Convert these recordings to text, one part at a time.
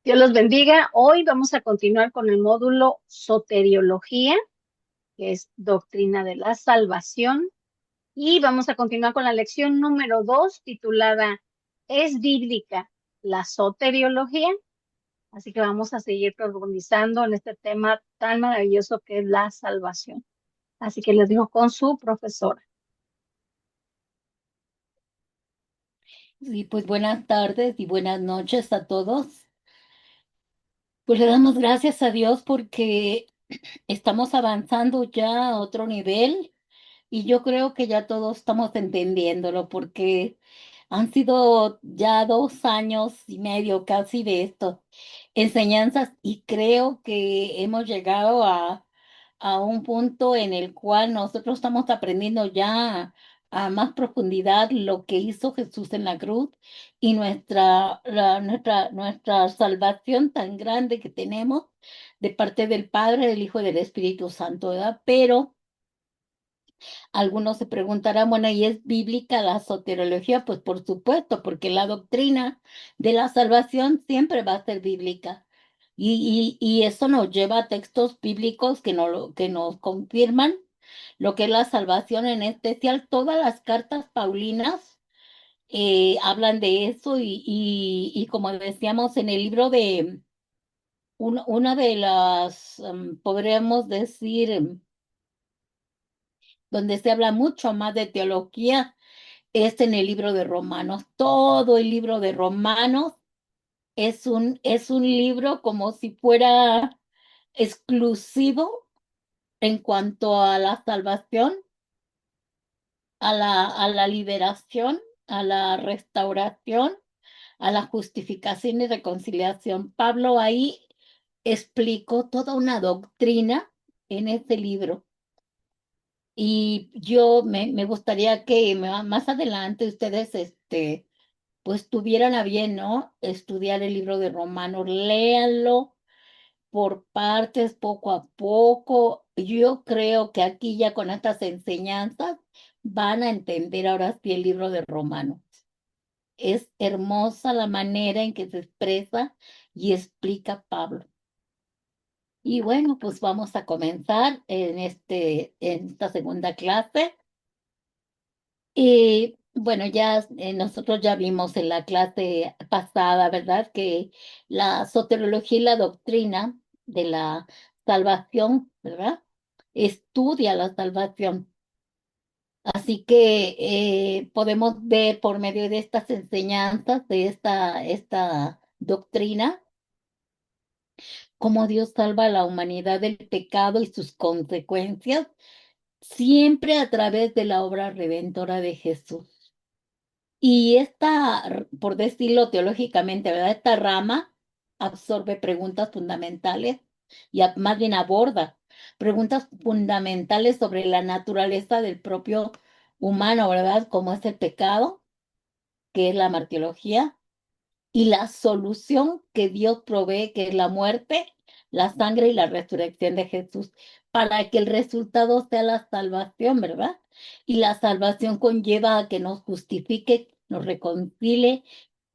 Dios los bendiga. Hoy vamos a continuar con el módulo Soteriología, que es Doctrina de la Salvación, y vamos a continuar con la lección número 2, titulada ¿Es bíblica la soteriología? Así que vamos a seguir profundizando en este tema tan maravilloso que es la salvación. Así que les dejo con su profesora. Y pues buenas tardes y buenas noches a todos. Pues le damos gracias a Dios porque estamos avanzando ya a otro nivel y yo creo que ya todos estamos entendiéndolo porque han sido ya 2 años y medio casi de esto, enseñanzas, y creo que hemos llegado a un punto en el cual nosotros estamos aprendiendo ya a más profundidad lo que hizo Jesús en la cruz y nuestra salvación tan grande que tenemos de parte del Padre, del Hijo y del Espíritu Santo, ¿verdad? Pero algunos se preguntarán, bueno, ¿y es bíblica la soteriología? Pues por supuesto, porque la doctrina de la salvación siempre va a ser bíblica. Y eso nos lleva a textos bíblicos que nos confirman lo que es la salvación, en especial todas las cartas paulinas hablan de eso y como decíamos en el libro de una de las, podríamos decir, donde se habla mucho más de teología, es en el libro de Romanos. Todo el libro de Romanos es un libro como si fuera exclusivo en cuanto a la salvación, a la liberación, a la restauración, a la justificación y reconciliación. Pablo ahí explicó toda una doctrina en este libro. Y yo me gustaría que más adelante ustedes, pues tuvieran a bien, ¿no? Estudiar el libro de Romanos, léanlo por partes, poco a poco. Yo creo que aquí ya con estas enseñanzas van a entender ahora sí el libro de Romanos. Es hermosa la manera en que se expresa y explica Pablo. Y bueno, pues vamos a comenzar en esta segunda clase. Y bueno, ya nosotros ya vimos en la clase pasada, ¿verdad? Que la soteriología y la doctrina de la salvación, ¿verdad? Estudia la salvación. Así que podemos ver por medio de estas enseñanzas, de esta doctrina, cómo Dios salva a la humanidad del pecado y sus consecuencias, siempre a través de la obra redentora de Jesús. Y por decirlo teológicamente, ¿verdad? Esta rama absorbe preguntas fundamentales y más bien aborda preguntas fundamentales sobre la naturaleza del propio humano, ¿verdad? Como es el pecado, que es la martiología, y la solución que Dios provee, que es la muerte, la sangre y la resurrección de Jesús, para que el resultado sea la salvación, ¿verdad? Y la salvación conlleva a que nos justifique, nos reconcilie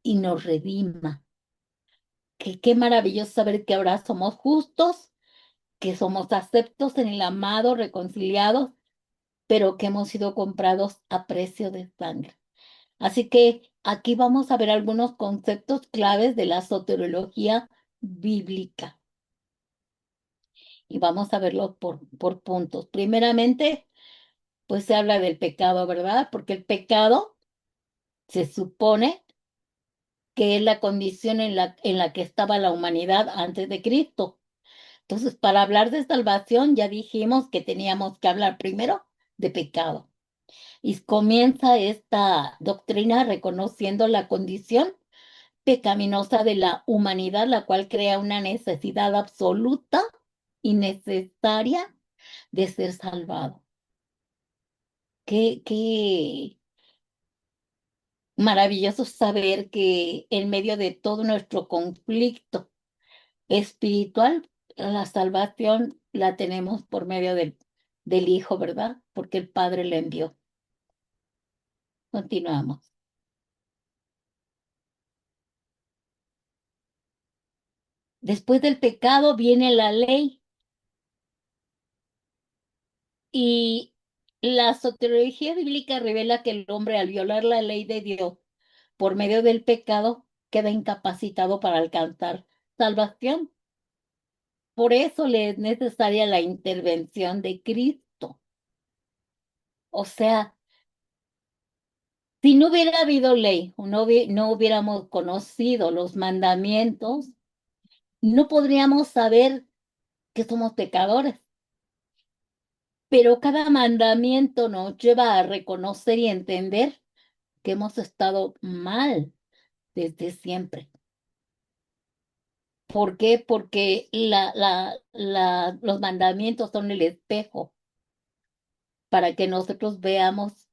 y nos redima. Qué maravilloso saber que ahora somos justos, que somos aceptos en el amado, reconciliados, pero que hemos sido comprados a precio de sangre. Así que aquí vamos a ver algunos conceptos claves de la soteriología bíblica y vamos a verlos por puntos. Primeramente, pues se habla del pecado, ¿verdad? Porque el pecado se supone que es la condición en la que estaba la humanidad antes de Cristo. Entonces, para hablar de salvación, ya dijimos que teníamos que hablar primero de pecado. Y comienza esta doctrina reconociendo la condición pecaminosa de la humanidad, la cual crea una necesidad absoluta y necesaria de ser salvado. Qué maravilloso saber que en medio de todo nuestro conflicto espiritual, la salvación la tenemos por medio del Hijo, ¿verdad? Porque el Padre le envió. Continuamos. Después del pecado viene la ley y la soteriología bíblica revela que el hombre al violar la ley de Dios por medio del pecado queda incapacitado para alcanzar salvación. Por eso le es necesaria la intervención de Cristo. O sea, si no hubiera habido ley o no hubiéramos conocido los mandamientos, no podríamos saber que somos pecadores. Pero cada mandamiento nos lleva a reconocer y entender que hemos estado mal desde siempre. ¿Por qué? Porque los mandamientos son el espejo para que nosotros veamos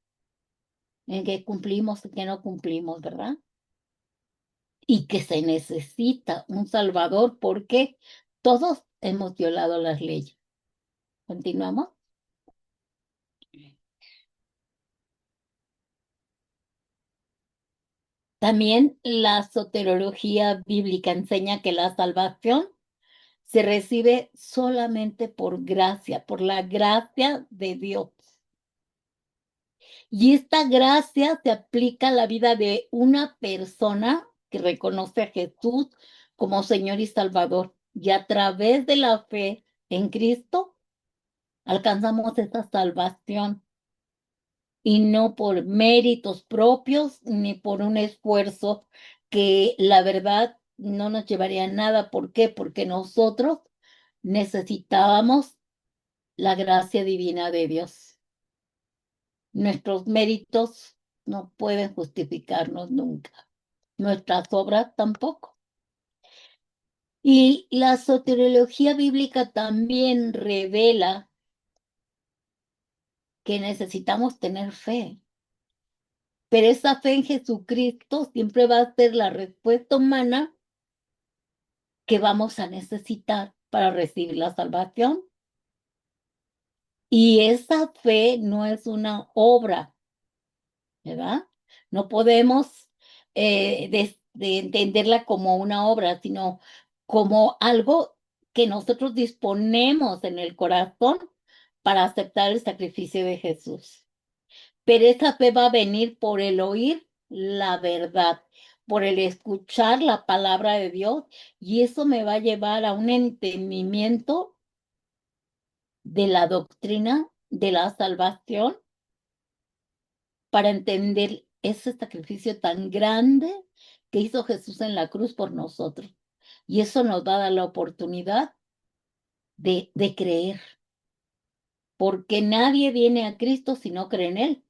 en qué cumplimos y qué no cumplimos, ¿verdad? Y que se necesita un Salvador porque todos hemos violado las leyes. ¿Continuamos? También la soteriología bíblica enseña que la salvación se recibe solamente por gracia, por la gracia de Dios. Y esta gracia se aplica a la vida de una persona que reconoce a Jesús como Señor y Salvador. Y a través de la fe en Cristo alcanzamos esa salvación. Y no por méritos propios ni por un esfuerzo que la verdad no nos llevaría a nada. ¿Por qué? Porque nosotros necesitábamos la gracia divina de Dios. Nuestros méritos no pueden justificarnos nunca, nuestras obras tampoco. Y la soteriología bíblica también revela que necesitamos tener fe, pero esa fe en Jesucristo siempre va a ser la respuesta humana que vamos a necesitar para recibir la salvación. Y esa fe no es una obra, ¿verdad? No podemos de entenderla como una obra, sino como algo que nosotros disponemos en el corazón para aceptar el sacrificio de Jesús. Pero esa fe va a venir por el oír la verdad, por el escuchar la palabra de Dios, y eso me va a llevar a un entendimiento de la doctrina de la salvación para entender ese sacrificio tan grande que hizo Jesús en la cruz por nosotros. Y eso nos va a dar la oportunidad de creer, porque nadie viene a Cristo si no cree en Él,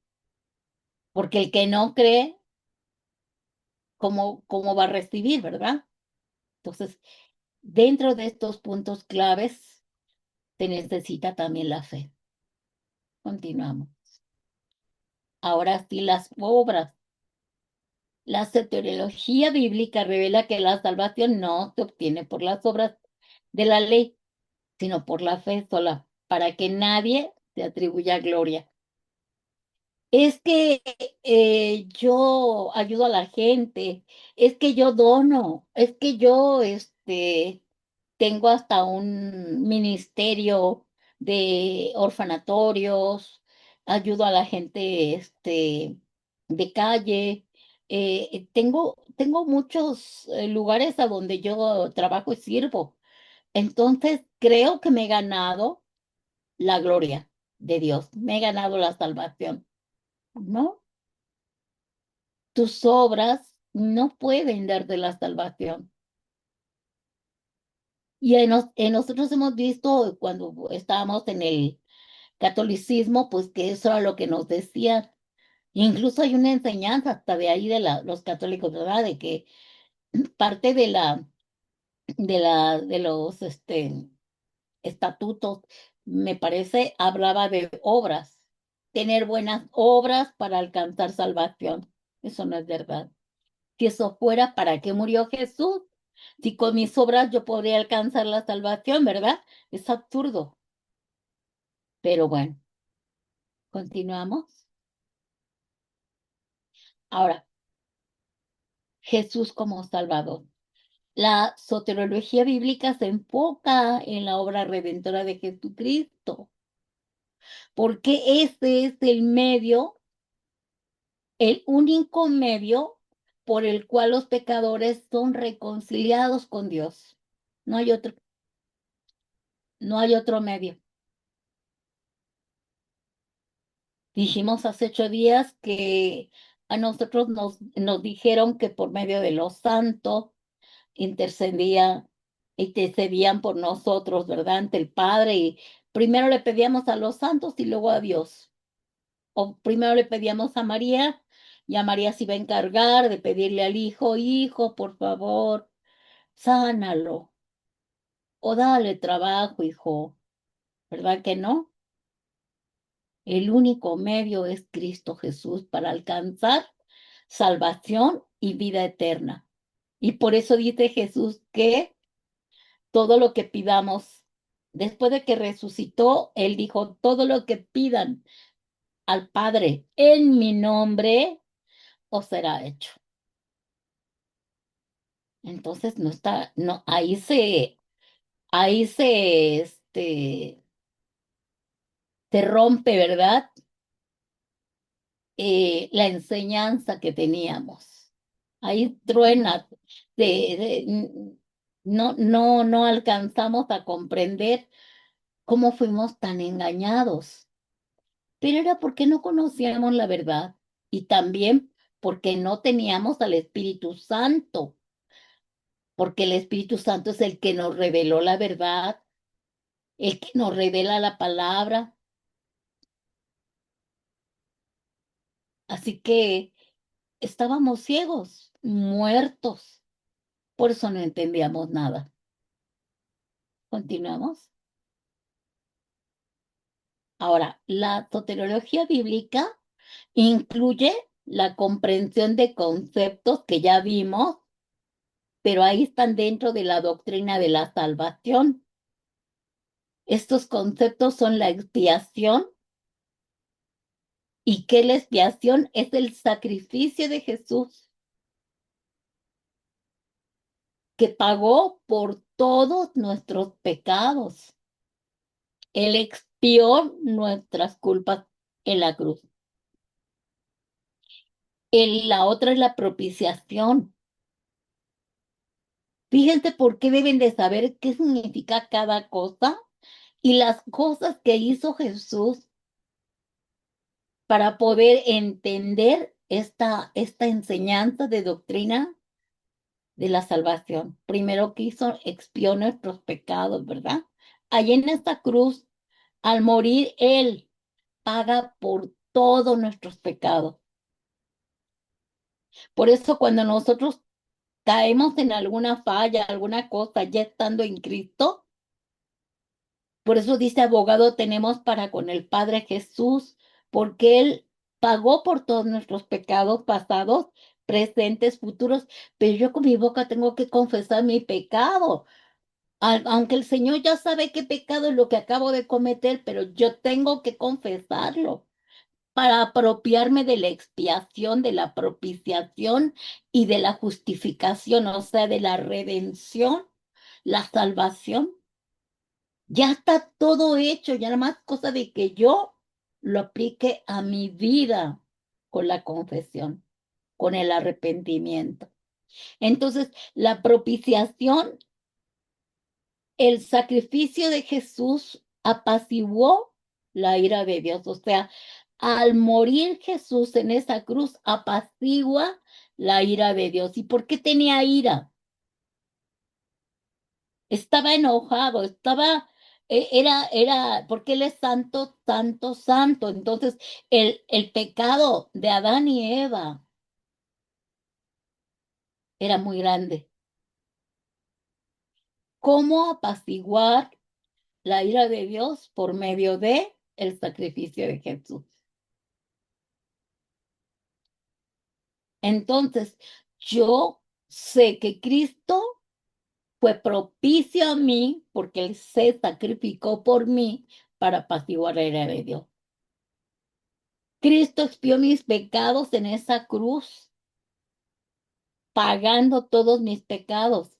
porque el que no cree, ¿cómo va a recibir, verdad? Entonces, dentro de estos puntos claves, se necesita también la fe. Continuamos. Ahora sí, las obras. La soteriología bíblica revela que la salvación no se obtiene por las obras de la ley, sino por la fe sola, para que nadie se atribuya gloria. Es que yo ayudo a la gente, es que yo dono, es que yo tengo hasta un ministerio de orfanatorios, ayudo a la gente de calle. Tengo muchos lugares a donde yo trabajo y sirvo. Entonces, creo que me he ganado la gloria de Dios, me he ganado la salvación, ¿no? Tus obras no pueden darte la salvación. Y en nosotros hemos visto cuando estábamos en el catolicismo, pues que eso era lo que nos decían. Incluso hay una enseñanza hasta de ahí de los católicos, ¿verdad? De que parte de los estatutos, me parece, hablaba de obras, tener buenas obras para alcanzar salvación. Eso no es verdad. Si eso fuera, ¿para qué murió Jesús? Si con mis obras yo podría alcanzar la salvación, ¿verdad? Es absurdo. Pero bueno, continuamos. Ahora, Jesús como Salvador. La soteriología bíblica se enfoca en la obra redentora de Jesucristo, porque ese es el medio, el único medio por el cual los pecadores son reconciliados con Dios. No hay otro, no hay otro medio. Dijimos hace 8 días que a nosotros nos dijeron que por medio de los santos intercedía, intercedían por nosotros, ¿verdad? Ante el Padre, y primero le pedíamos a los santos y luego a Dios. O primero le pedíamos a María y a María se iba a encargar de pedirle al hijo, hijo, por favor, sánalo o dale trabajo, hijo, ¿verdad que no? El único medio es Cristo Jesús para alcanzar salvación y vida eterna. Y por eso dice Jesús que todo lo que pidamos, después de que resucitó, Él dijo, todo lo que pidan al Padre en mi nombre, os será hecho. Entonces no está, no, se rompe, ¿verdad? La enseñanza que teníamos. Ahí truena, no alcanzamos a comprender cómo fuimos tan engañados, pero era porque no conocíamos la verdad y también porque no teníamos al Espíritu Santo, porque el Espíritu Santo es el que nos reveló la verdad, el que nos revela la palabra. Así que estábamos ciegos, muertos, por eso no entendíamos nada. Continuamos. Ahora, la soteriología bíblica incluye la comprensión de conceptos que ya vimos, pero ahí están dentro de la doctrina de la salvación. Estos conceptos son la expiación y que la expiación es el sacrificio de Jesús que pagó por todos nuestros pecados. Él expió nuestras culpas en la cruz. La otra es la propiciación. Fíjense por qué deben de saber qué significa cada cosa y las cosas que hizo Jesús para poder entender esta enseñanza de doctrina de la salvación. Primero que hizo, expió nuestros pecados, ¿verdad? Allí en esta cruz, al morir, Él paga por todos nuestros pecados. Por eso cuando nosotros caemos en alguna falla, alguna cosa, ya estando en Cristo, por eso dice abogado tenemos para con el Padre Jesús, porque Él pagó por todos nuestros pecados pasados, presentes, futuros, pero yo con mi boca tengo que confesar mi pecado. Aunque el Señor ya sabe qué pecado es lo que acabo de cometer, pero yo tengo que confesarlo para apropiarme de la expiación, de la propiciación y de la justificación, o sea, de la redención, la salvación. Ya está todo hecho, ya nada más cosa de que yo lo aplique a mi vida con la confesión, con el arrepentimiento. Entonces, la propiciación, el sacrificio de Jesús apaciguó la ira de Dios. O sea, al morir Jesús en esa cruz, apacigua la ira de Dios. ¿Y por qué tenía ira? Estaba enojado, porque él es santo, santo, santo. Entonces, el pecado de Adán y Eva era muy grande. ¿Cómo apaciguar la ira de Dios por medio de el sacrificio de Jesús? Entonces, yo sé que Cristo fue propicio a mí porque Él se sacrificó por mí para apaciguar la ira de Dios. Cristo expió mis pecados en esa cruz, pagando todos mis pecados.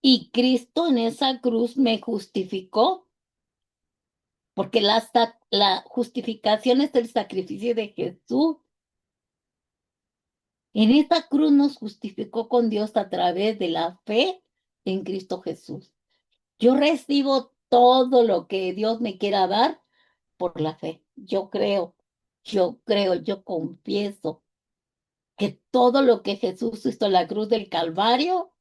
Y Cristo en esa cruz me justificó, porque la justificación es el sacrificio de Jesús. En esa cruz nos justificó con Dios a través de la fe en Cristo Jesús. Yo recibo todo lo que Dios me quiera dar por la fe. Yo confieso que todo lo que Jesús hizo en la cruz del Calvario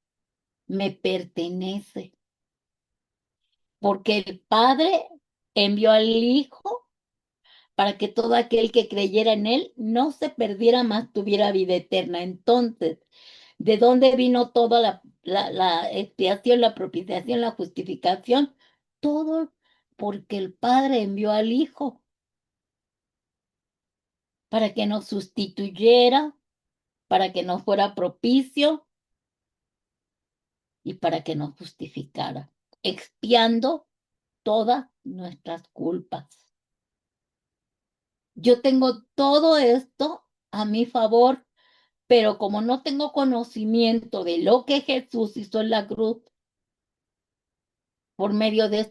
me pertenece, porque el Padre envió al Hijo para que todo aquel que creyera en Él no se perdiera, más tuviera vida eterna. Entonces, ¿de dónde vino toda la expiación, la propiciación, la justificación? Todo porque el Padre envió al Hijo para que nos sustituyera, para que nos fuera propicio y para que nos justificara, expiando todas nuestras culpas. Yo tengo todo esto a mi favor, pero como no tengo conocimiento de lo que Jesús hizo en la cruz por medio de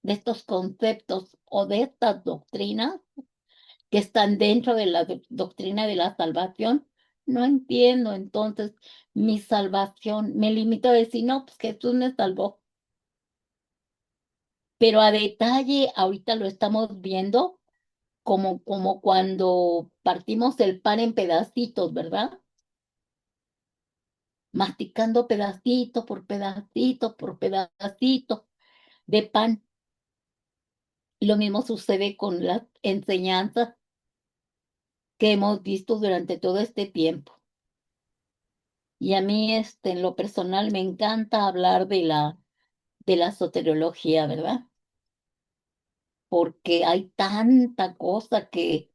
estos conceptos o de estas doctrinas que están dentro de la doctrina de la salvación, no entiendo. Entonces mi salvación. Me limito a decir, no, pues Jesús me salvó. Pero a detalle, ahorita lo estamos viendo como cuando partimos el pan en pedacitos, ¿verdad? Masticando pedacito por pedacito por pedacito de pan. Lo mismo sucede con las enseñanzas que hemos visto durante todo este tiempo. Y a mí, en lo personal, me encanta hablar de la soteriología, ¿verdad? Porque hay tanta cosa que,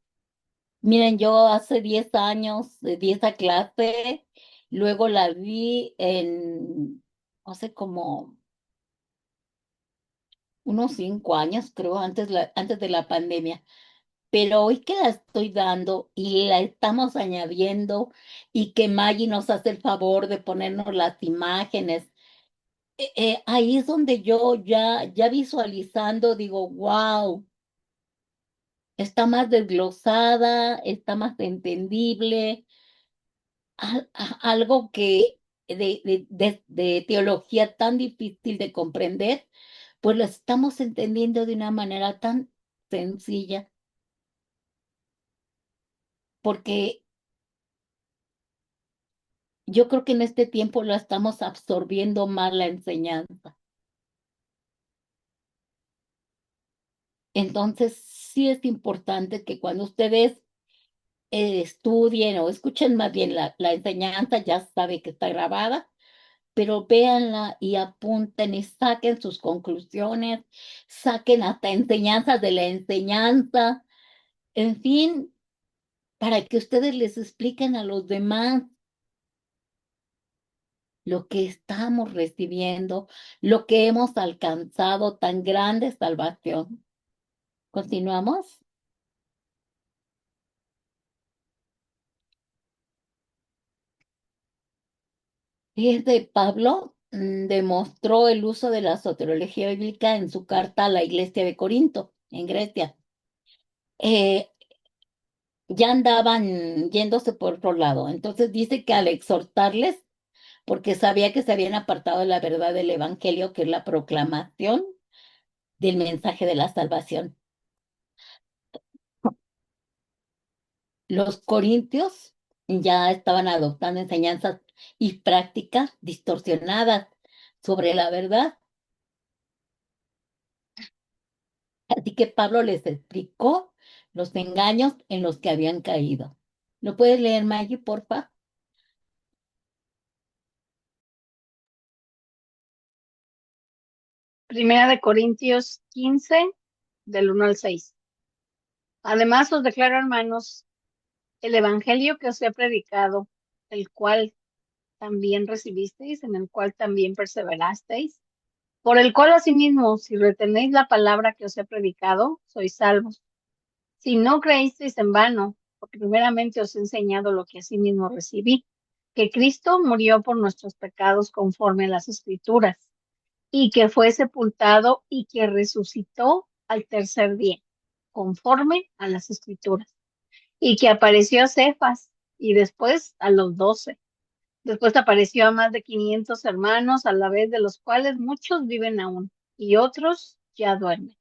miren, yo hace 10 años di esa clase, luego la vi en, hace como unos 5 años, creo, antes de la pandemia. Pero hoy que la estoy dando y la estamos añadiendo y que Maggie nos hace el favor de ponernos las imágenes, ahí es donde yo ya visualizando digo, wow, está más desglosada, está más entendible, algo que de teología tan difícil de comprender, pues lo estamos entendiendo de una manera tan sencilla, porque yo creo que en este tiempo lo estamos absorbiendo más la enseñanza. Entonces, sí es importante que cuando ustedes estudien o escuchen más bien la enseñanza, ya sabe que está grabada, pero véanla y apunten y saquen sus conclusiones, saquen hasta enseñanzas de la enseñanza, en fin, para que ustedes les expliquen a los demás lo que estamos recibiendo, lo que hemos alcanzado, tan grande salvación. ¿Continuamos? Fíjate, Pablo demostró el uso de la soteriología bíblica en su carta a la iglesia de Corinto, en Grecia. Eh, ya andaban yéndose por otro lado. Entonces dice que al exhortarles, porque sabía que se habían apartado de la verdad del evangelio, que es la proclamación del mensaje de la salvación. Los corintios ya estaban adoptando enseñanzas y prácticas distorsionadas sobre la verdad. Así que Pablo les explicó los engaños en los que habían caído. ¿Lo puedes leer, Maggie, porfa? Primera de Corintios 15, del 1 al 6. Además, os declaro, hermanos, el evangelio que os he predicado, el cual también recibisteis, en el cual también perseverasteis, por el cual asimismo, si retenéis la palabra que os he predicado, sois salvos. Si no creísteis en vano, porque primeramente os he enseñado lo que asimismo recibí, que Cristo murió por nuestros pecados conforme a las Escrituras, y que fue sepultado y que resucitó al tercer día, conforme a las escrituras, y que apareció a Cefas y después a los 12. Después apareció a más de 500 hermanos, a la vez de los cuales muchos viven aún y otros ya duermen.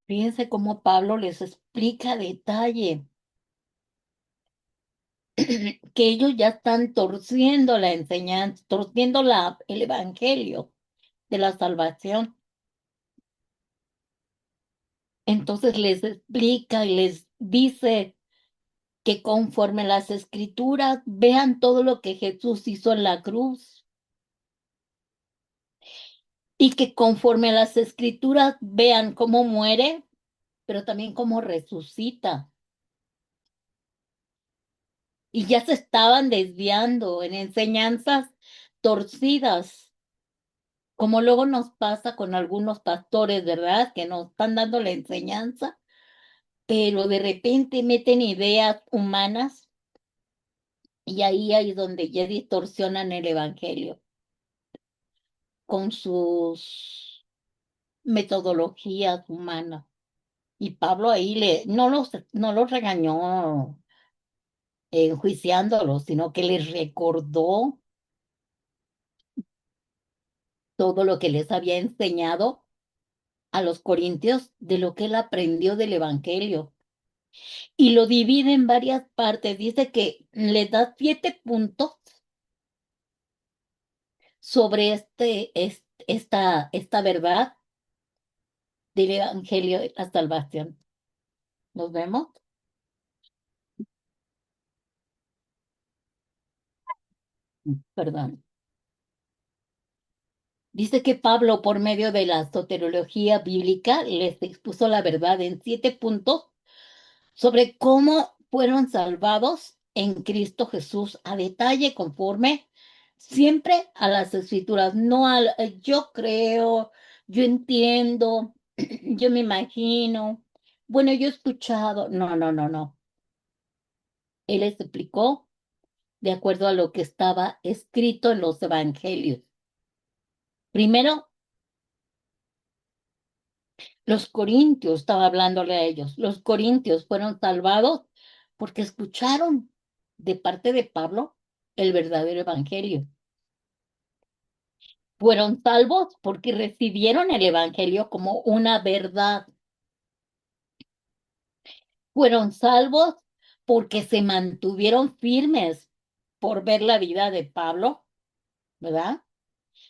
Fíjense cómo Pablo les explica a detalle que ellos ya están torciendo la enseñanza, torciendo el evangelio de la salvación. Entonces les explica y les dice que conforme las escrituras vean todo lo que Jesús hizo en la cruz y que conforme a las escrituras vean cómo muere, pero también cómo resucita. Y ya se estaban desviando en enseñanzas torcidas, como luego nos pasa con algunos pastores, ¿verdad? Que nos están dando la enseñanza, pero de repente meten ideas humanas y ahí es donde ya distorsionan el evangelio con sus metodologías humanas. Y Pablo ahí no los regañó enjuiciándolos, sino que les recordó todo lo que les había enseñado a los corintios de lo que él aprendió del evangelio. Y lo divide en varias partes. Dice que le da 7 puntos sobre esta verdad del evangelio de la salvación. ¿Nos vemos? Perdón. Dice que Pablo, por medio de la soteriología bíblica, les expuso la verdad en 7 puntos sobre cómo fueron salvados en Cristo Jesús a detalle, conforme siempre a las escrituras, no al yo creo, yo entiendo, yo me imagino, bueno, yo he escuchado, no, no, no, no. Él les explicó de acuerdo a lo que estaba escrito en los evangelios. Primero, los corintios, estaba hablándole a ellos, los corintios fueron salvados porque escucharon de parte de Pablo el verdadero evangelio. Fueron salvos porque recibieron el evangelio como una verdad. Fueron salvos porque se mantuvieron firmes por ver la vida de Pablo, ¿verdad?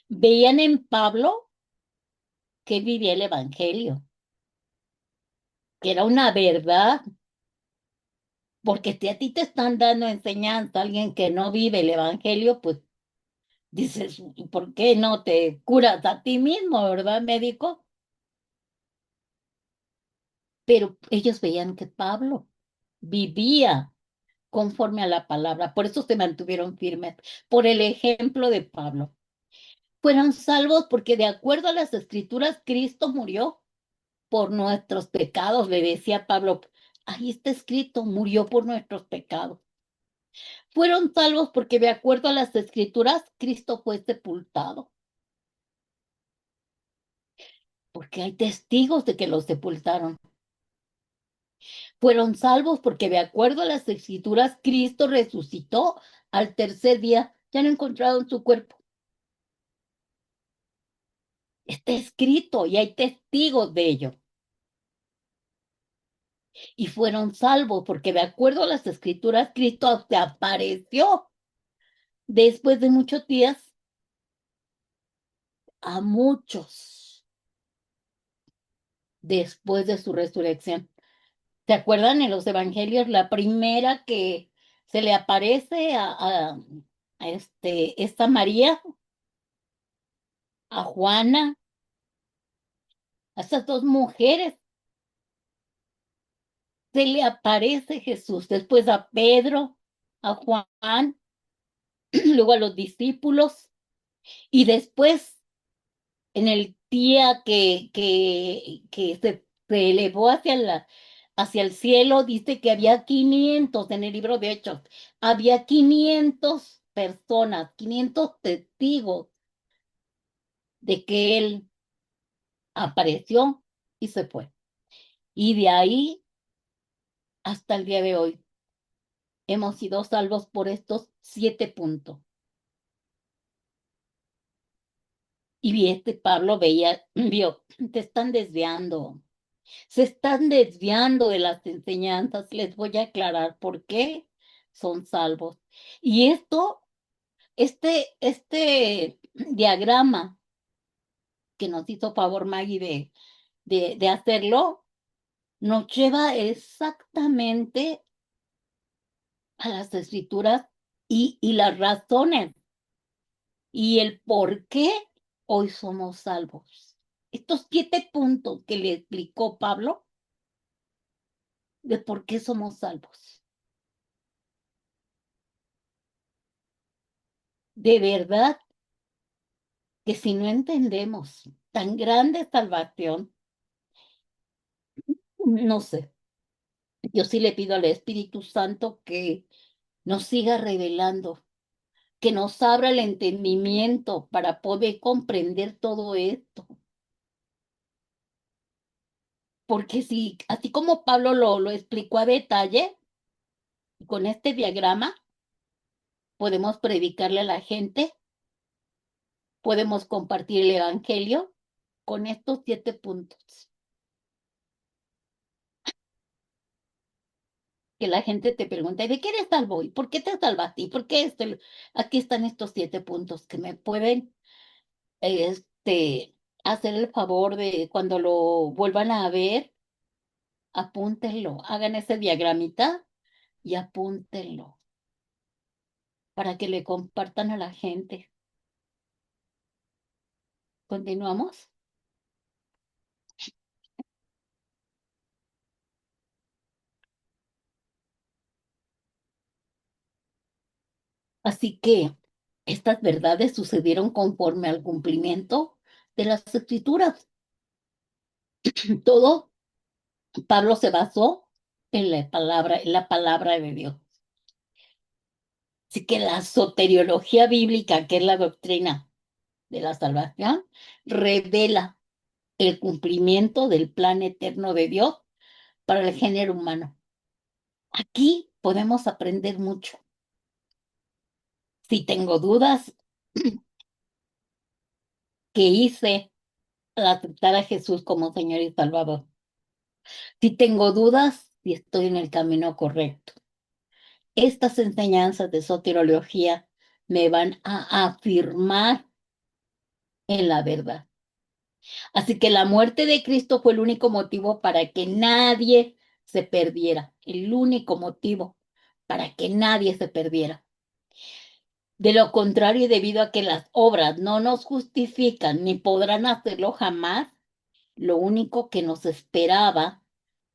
Veían en Pablo que vivía el evangelio, que era una verdad, porque si a ti te están dando enseñanza alguien que no vive el evangelio, pues dices, ¿y por qué no te curas a ti mismo, verdad, médico? Pero ellos veían que Pablo vivía conforme a la palabra, por eso se mantuvieron firmes, por el ejemplo de Pablo. Fueron salvos porque de acuerdo a las escrituras, Cristo murió por nuestros pecados, le decía Pablo. Ahí está escrito, murió por nuestros pecados. Fueron salvos porque de acuerdo a las escrituras, Cristo fue sepultado, porque hay testigos de que lo sepultaron. Fueron salvos porque de acuerdo a las escrituras, Cristo resucitó al tercer día. Ya no encontraron su cuerpo. Está escrito y hay testigos de ello. Y fueron salvos porque de acuerdo a las escrituras, Cristo se apareció después de muchos días a muchos después de su resurrección. ¿Se acuerdan en los evangelios la primera que se le aparece a esta María, a Juana, a estas dos mujeres? Se le aparece Jesús, después a Pedro, a Juan, luego a los discípulos y después en el día que se elevó hacia el cielo, dice que había 500 en el libro de Hechos, había 500 personas, 500 testigos de que Él apareció y se fue. Y de ahí hasta el día de hoy hemos sido salvos por estos 7 puntos. Y Pablo vio, te están desviando, se están desviando de las enseñanzas. Les voy a aclarar por qué son salvos. Y este diagrama que nos hizo favor Maggie de hacerlo, nos lleva exactamente a las escrituras y las razones y el por qué hoy somos salvos. Estos 7 puntos que le explicó Pablo de por qué somos salvos. De verdad que si no entendemos tan grande salvación, no sé, yo sí le pido al Espíritu Santo que nos siga revelando, que nos abra el entendimiento para poder comprender todo esto. Porque si, así como Pablo lo explicó a detalle, con este diagrama podemos predicarle a la gente, podemos compartir el evangelio con estos 7 puntos. Que la gente te pregunta, ¿de qué eres salvo? ¿Y por qué te salvaste? ¿Y por qué esto? Aquí están estos 7 puntos que me pueden hacer el favor de cuando lo vuelvan a ver, apúntenlo, hagan ese diagramita y apúntenlo para que le compartan a la gente. ¿Continuamos? Así que estas verdades sucedieron conforme al cumplimiento de las escrituras. Todo Pablo se basó en la palabra de Dios. Así que la soteriología bíblica, que es la doctrina de la salvación, revela el cumplimiento del plan eterno de Dios para el género humano. Aquí podemos aprender mucho. Si tengo dudas, ¿qué hice al aceptar a Jesús como Señor y Salvador? Si tengo dudas, si estoy en el camino correcto. Estas enseñanzas de soteriología me van a afirmar en la verdad. Así que la muerte de Cristo fue el único motivo para que nadie se perdiera. El único motivo para que nadie se perdiera. De lo contrario, y debido a que las obras no nos justifican ni podrán hacerlo jamás, lo único que nos esperaba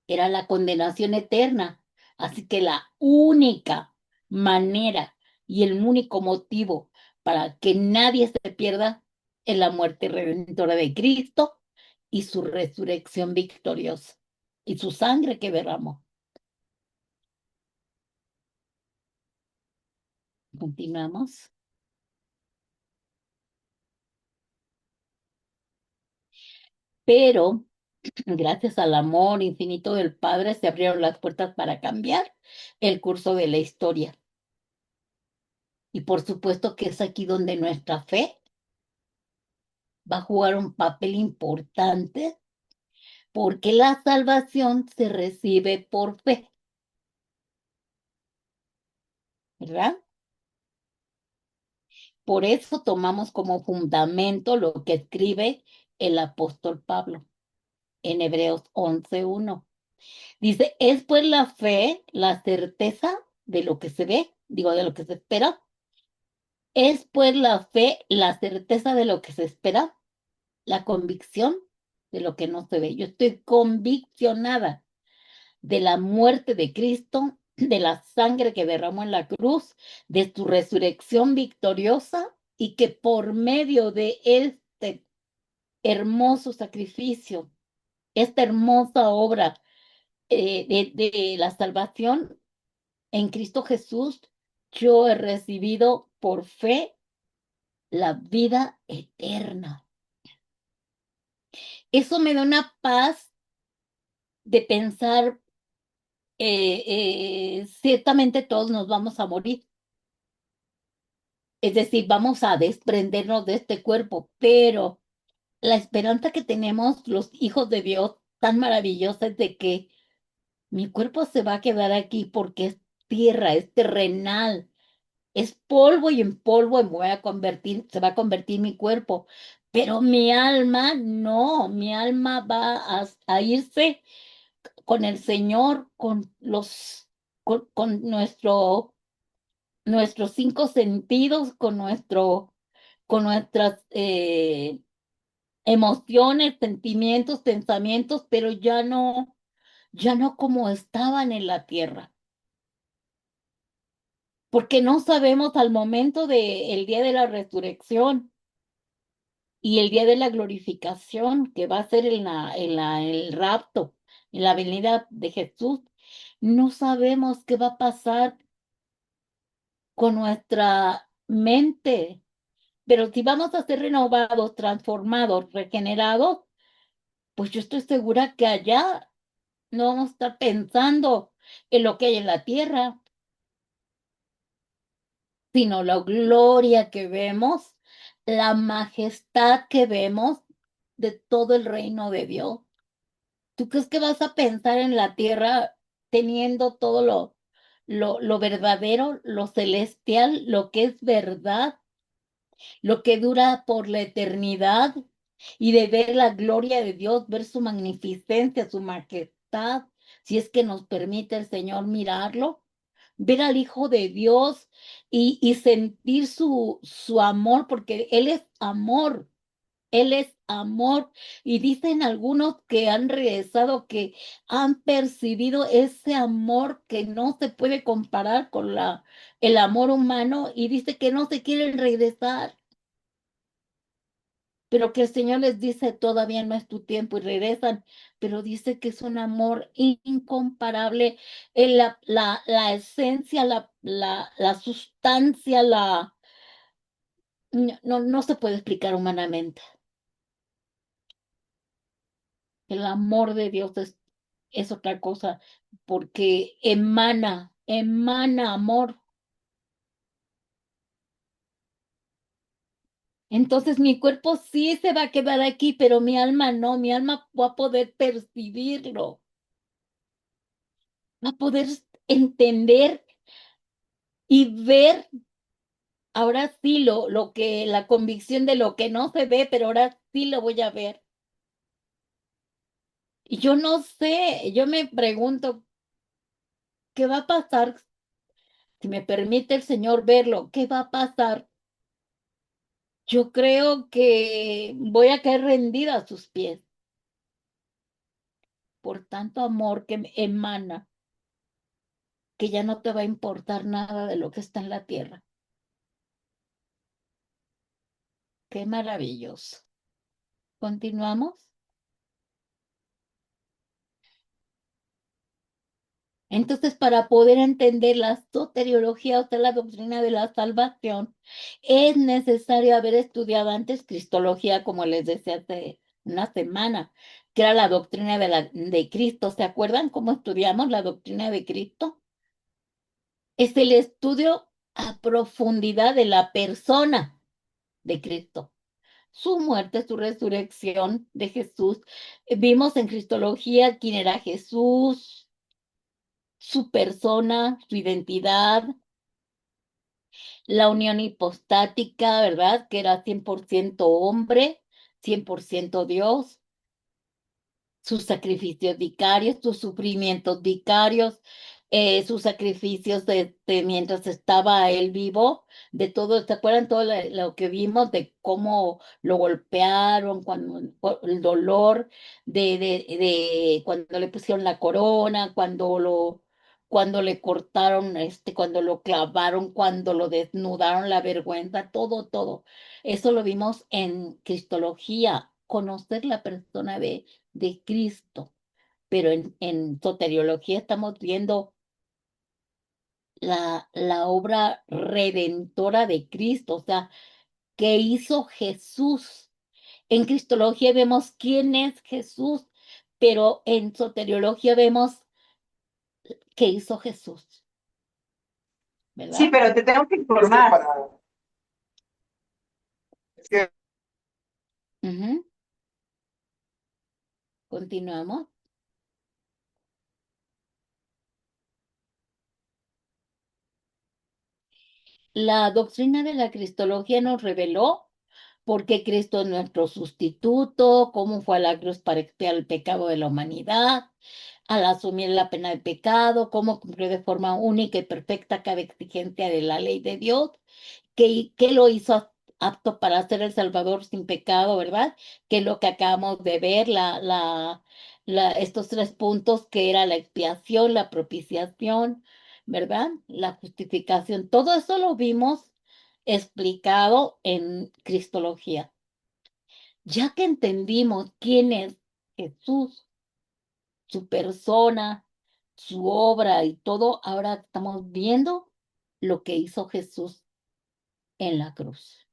era la condenación eterna. Así que la única manera y el único motivo para que nadie se pierda es la muerte redentora de Cristo y su resurrección victoriosa y su sangre que derramó. Continuamos. Pero gracias al amor infinito del Padre se abrieron las puertas para cambiar el curso de la historia. Y por supuesto que es aquí donde nuestra fe va a jugar un papel importante porque la salvación se recibe por fe, ¿verdad? Por eso tomamos como fundamento lo que escribe el apóstol Pablo en Hebreos 11:1. Dice, es pues la fe, la certeza de lo que se ve, digo, de lo que se espera. Es pues la fe, la certeza de lo que se espera, la convicción de lo que no se ve. Yo estoy conviccionada de la muerte de Cristo, de la sangre que derramó en la cruz, de su resurrección victoriosa y que por medio de este hermoso sacrificio, esta hermosa obra de la salvación en Cristo Jesús, yo he recibido por fe la vida eterna. Eso me da una paz de pensar, ciertamente todos nos vamos a morir. Es decir, vamos a desprendernos de este cuerpo, pero la esperanza que tenemos los hijos de Dios tan maravillosa es de que mi cuerpo se va a quedar aquí porque es tierra, es terrenal, es polvo y en polvo me voy a convertir, se va a convertir mi cuerpo. Pero mi alma no, mi alma va a irse con el Señor, con nuestros cinco sentidos, con nuestras emociones, sentimientos, pensamientos, pero ya no como estaban en la tierra. Porque no sabemos al momento del día de la resurrección y el día de la glorificación, que va a ser el rapto, en la venida de Jesús, no sabemos qué va a pasar con nuestra mente. Pero si vamos a ser renovados, transformados, regenerados, pues yo estoy segura que allá no vamos a estar pensando en lo que hay en la tierra, sino la gloria que vemos, la majestad que vemos de todo el reino de Dios. ¿Tú crees que vas a pensar en la tierra teniendo todo lo verdadero, lo celestial, lo que es verdad, lo que dura por la eternidad, y de ver la gloria de Dios, ver su magnificencia, su majestad, si es que nos permite el Señor mirarlo, ver al Hijo de Dios y sentir su amor, porque Él es amor? Él es amor. Y dicen algunos que han regresado que han percibido ese amor que no se puede comparar con el amor humano, y dice que no se quieren regresar, pero que el Señor les dice, todavía no es tu tiempo, y regresan, pero dice que es un amor incomparable, en la esencia, la sustancia, no se puede explicar humanamente. El amor de Dios es otra cosa, porque emana amor. Entonces mi cuerpo sí se va a quedar aquí, pero mi alma no, mi alma va a poder percibirlo, va a poder entender y ver, ahora sí, la convicción de lo que no se ve, pero ahora sí lo voy a ver. Y yo no sé, yo me pregunto, ¿qué va a pasar si me permite el Señor verlo? ¿Qué va a pasar? Yo creo que voy a caer rendida a sus pies por tanto amor que me emana, que ya no te va a importar nada de lo que está en la tierra. Qué maravilloso. ¿Continuamos? Entonces, para poder entender la soteriología, o sea, la doctrina de la salvación, es necesario haber estudiado antes cristología, como les decía hace una semana, que era la doctrina de Cristo. ¿Se acuerdan cómo estudiamos la doctrina de Cristo? Es el estudio a profundidad de la persona de Cristo, su muerte, su resurrección de Jesús. Vimos en Cristología quién era Jesús, su persona, su identidad, la unión hipostática, ¿verdad? Que era 100% hombre, 100% Dios, sus sacrificios vicarios, sus sufrimientos vicarios, sus sacrificios mientras estaba él vivo, de todo. ¿Se acuerdan todo lo que vimos de cómo lo golpearon, el dolor de cuando le pusieron la corona, cuando le cortaron, cuando lo clavaron, cuando lo desnudaron, la vergüenza, todo, todo? Eso lo vimos en Cristología, conocer la persona de Cristo, pero en soteriología estamos viendo la obra redentora de Cristo, o sea, ¿qué hizo Jesús? En Cristología vemos quién es Jesús, pero en soteriología vemos qué hizo Jesús, Sí, ¿verdad? pero te tengo que informar. Es que Ujú. Continuamos. La doctrina de la cristología nos reveló por qué Cristo es nuestro sustituto, cómo fue a la cruz para expiar el pecado de la humanidad, al asumir la pena del pecado, cómo cumplió de forma única y perfecta cada exigencia de la ley de Dios, que lo hizo apto para ser el Salvador sin pecado, ¿verdad? Que es lo que acabamos de ver, estos tres puntos que era la expiación, la propiciación, ¿verdad? La justificación. Todo eso lo vimos explicado en Cristología. Ya que entendimos quién es Jesús, su persona, su obra y todo, ahora estamos viendo lo que hizo Jesús en la cruz.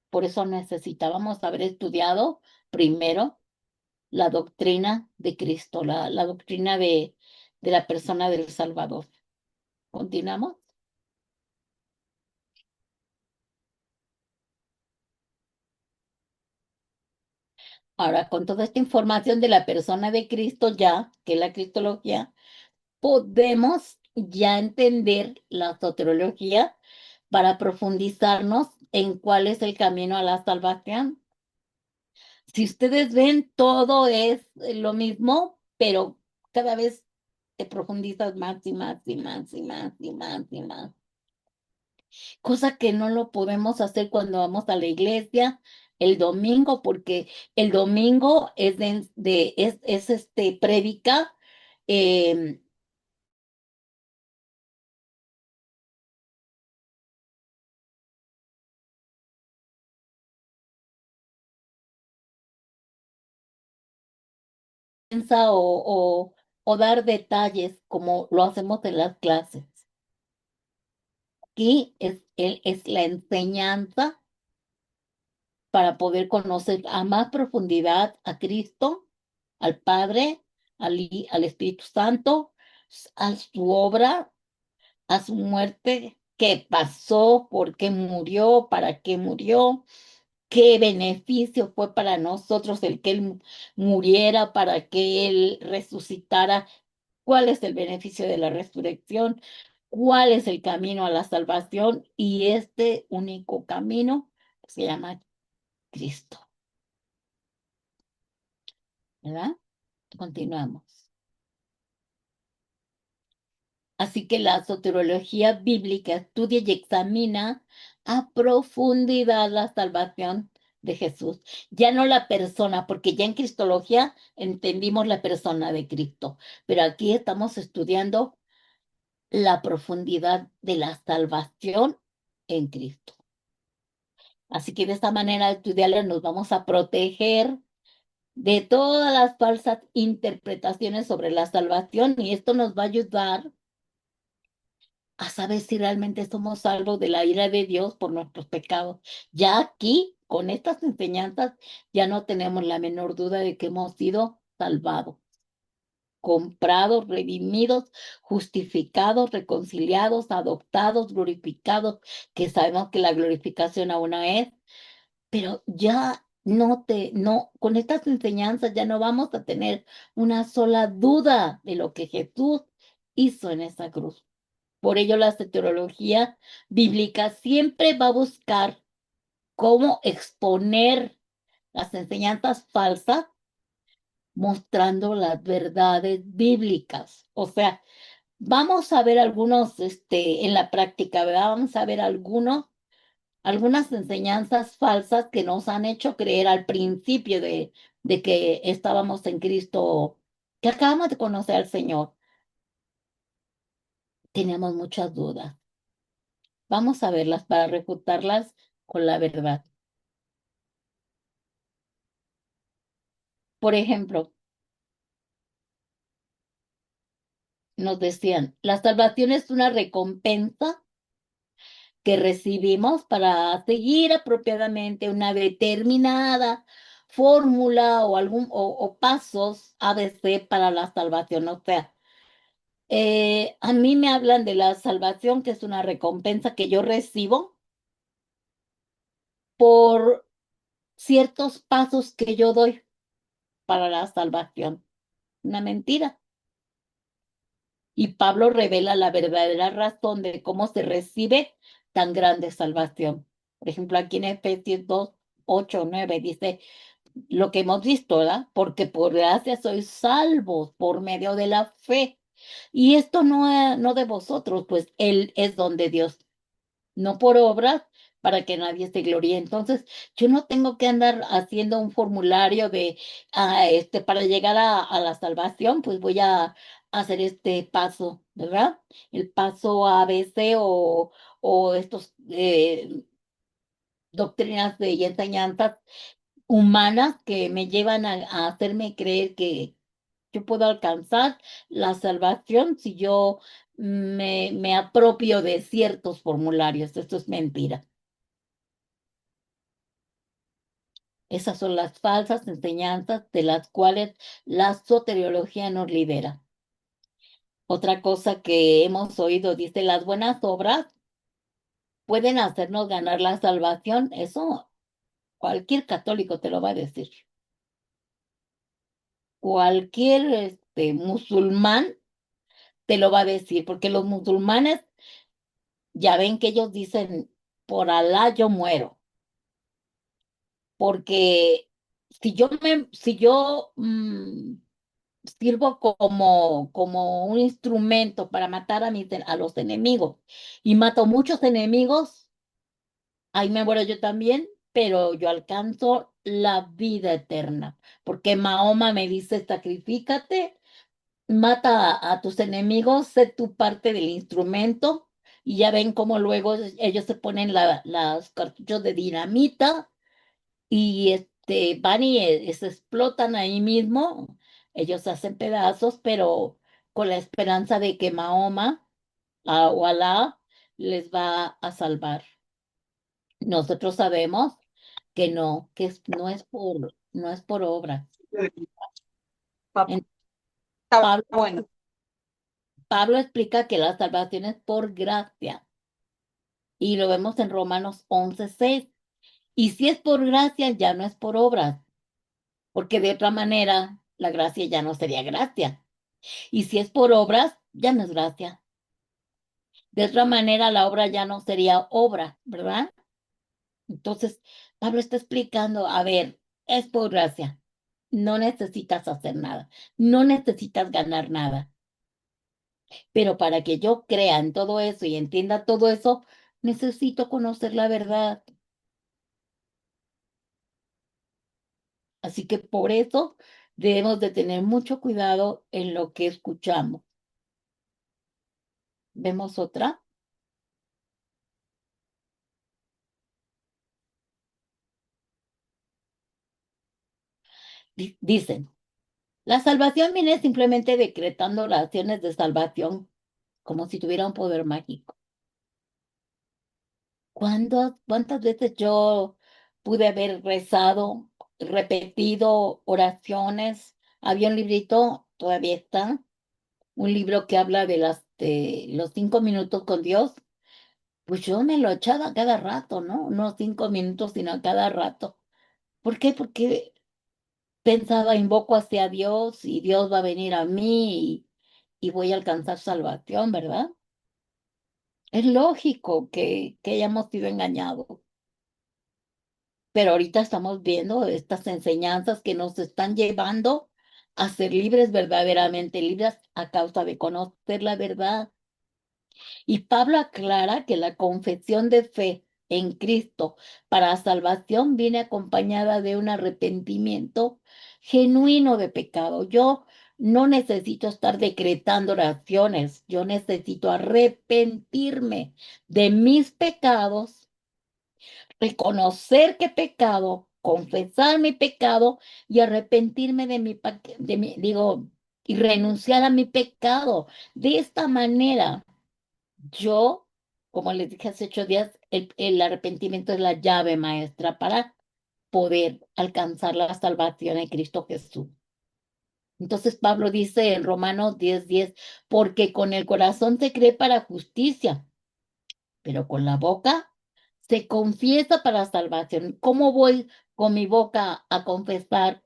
Por eso necesitábamos haber estudiado primero la doctrina de Cristo, la doctrina de la persona del Salvador. ¿Continuamos? Ahora, con toda esta información de la persona de Cristo ya, que es la cristología, podemos ya entender la soteriología para profundizarnos en cuál es el camino a la salvación. Si ustedes ven, todo es lo mismo, pero cada vez te profundizas más y más y más y más y más y más. Cosa que no lo podemos hacer cuando vamos a la iglesia el domingo, porque el domingo es prédica, eh, o dar detalles como lo hacemos en las clases. Aquí es la enseñanza para poder conocer a más profundidad a Cristo, al Padre, al Espíritu Santo, a su obra, a su muerte, qué pasó, por qué murió, para qué murió, qué beneficio fue para nosotros el que Él muriera, para que Él resucitara, cuál es el beneficio de la resurrección, cuál es el camino a la salvación y este único camino se llama Cristo, ¿verdad? Continuamos. Así que la soteriología bíblica estudia y examina a profundidad la salvación de Jesús. Ya no la persona, porque ya en Cristología entendimos la persona de Cristo, pero aquí estamos estudiando la profundidad de la salvación en Cristo. Así que de esta manera de estudiarla nos vamos a proteger de todas las falsas interpretaciones sobre la salvación y esto nos va a ayudar a saber si realmente somos salvos de la ira de Dios por nuestros pecados. Ya aquí, con estas enseñanzas, ya no tenemos la menor duda de que hemos sido salvados, comprados, redimidos, justificados, reconciliados, adoptados, glorificados, que sabemos que la glorificación aún no es, pero ya no, con estas enseñanzas ya no vamos a tener una sola duda de lo que Jesús hizo en esa cruz. Por ello, la teología bíblica siempre va a buscar cómo exponer las enseñanzas falsas, mostrando las verdades bíblicas. O sea, vamos a ver algunos, en la práctica, ¿verdad? Vamos a ver algunas enseñanzas falsas que nos han hecho creer al principio de que estábamos en Cristo, que acabamos de conocer al Señor. Teníamos muchas dudas. Vamos a verlas para refutarlas con la verdad. Por ejemplo, nos decían, la salvación es una recompensa que recibimos para seguir apropiadamente una determinada fórmula o o pasos ABC para la salvación. O sea, a mí me hablan de la salvación, que es una recompensa que yo recibo por ciertos pasos que yo doy para la salvación. Una mentira. Y Pablo revela la verdadera razón de cómo se recibe tan grande salvación. Por ejemplo, aquí en Efesios 2, 8, 9 dice lo que hemos visto, ¿verdad? Porque por gracia sois salvos por medio de la fe. Y esto no de vosotros, pues Él es don de Dios, no por obras, para que nadie se gloríe. Entonces, yo no tengo que andar haciendo un formulario de, para llegar a la salvación, pues voy a hacer este paso, ¿verdad? El paso ABC o estos doctrinas y enseñanzas humanas que me llevan a hacerme creer que yo puedo alcanzar la salvación si yo me apropio de ciertos formularios. Esto es mentira. Esas son las falsas enseñanzas de las cuales la soteriología nos libera. Otra cosa que hemos oído, dice, las buenas obras pueden hacernos ganar la salvación. Eso cualquier católico te lo va a decir. Cualquier musulmán te lo va a decir, porque los musulmanes ya ven que ellos dicen, por Alá yo muero, porque si yo sirvo como un instrumento para matar a los enemigos y mato muchos enemigos, ahí me muero yo también, pero yo alcanzo la vida eterna, porque Mahoma me dice, sacrifícate, mata a tus enemigos, sé tu parte del instrumento, y ya ven cómo luego ellos se ponen las cartuchos de dinamita y van y se explotan ahí mismo. Ellos se hacen pedazos, pero con la esperanza de que Mahoma o Alá les va a salvar. Nosotros sabemos que no, no es por obra. En- Está Pablo, bueno. Pablo explica que la salvación es por gracia y lo vemos en Romanos 11:6. Y si es por gracia, ya no es por obras, porque de otra manera la gracia ya no sería gracia. Y si es por obras, ya no es gracia. De otra manera, la obra ya no sería obra, ¿verdad? Entonces, Pablo está explicando, a ver, es por gracia. No necesitas hacer nada, no necesitas ganar nada. Pero para que yo crea en todo eso y entienda todo eso, necesito conocer la verdad. Así que por eso debemos de tener mucho cuidado en lo que escuchamos. ¿Vemos otra? Dicen, la salvación viene simplemente decretando oraciones de salvación, como si tuviera un poder mágico. ¿Cuántas veces yo pude haber rezado, repetido oraciones? Había un librito, todavía está, un libro que habla de los 5 minutos con Dios. Pues yo me lo echaba a cada rato, ¿no? No 5 minutos, sino a cada rato. ¿Por qué? Porque pensaba, invoco hacia Dios y Dios va a venir a mí y voy a alcanzar salvación, ¿verdad? Es lógico que hayamos sido engañados, pero ahorita estamos viendo estas enseñanzas que nos están llevando a ser libres, verdaderamente libres a causa de conocer la verdad. Y Pablo aclara que la confesión de fe en Cristo para salvación viene acompañada de un arrepentimiento genuino de pecado. Yo no necesito estar decretando oraciones, yo necesito arrepentirme de mis pecados, reconocer que he pecado, confesar mi pecado y arrepentirme de mi, digo, y renunciar a mi pecado. De esta manera, yo, como les dije hace 8 días, el arrepentimiento es la llave maestra para poder alcanzar la salvación en Cristo Jesús. Entonces Pablo dice en Romanos 10:10, porque con el corazón se cree para justicia, pero con la boca se confiesa para salvación. ¿Cómo voy con mi boca a confesar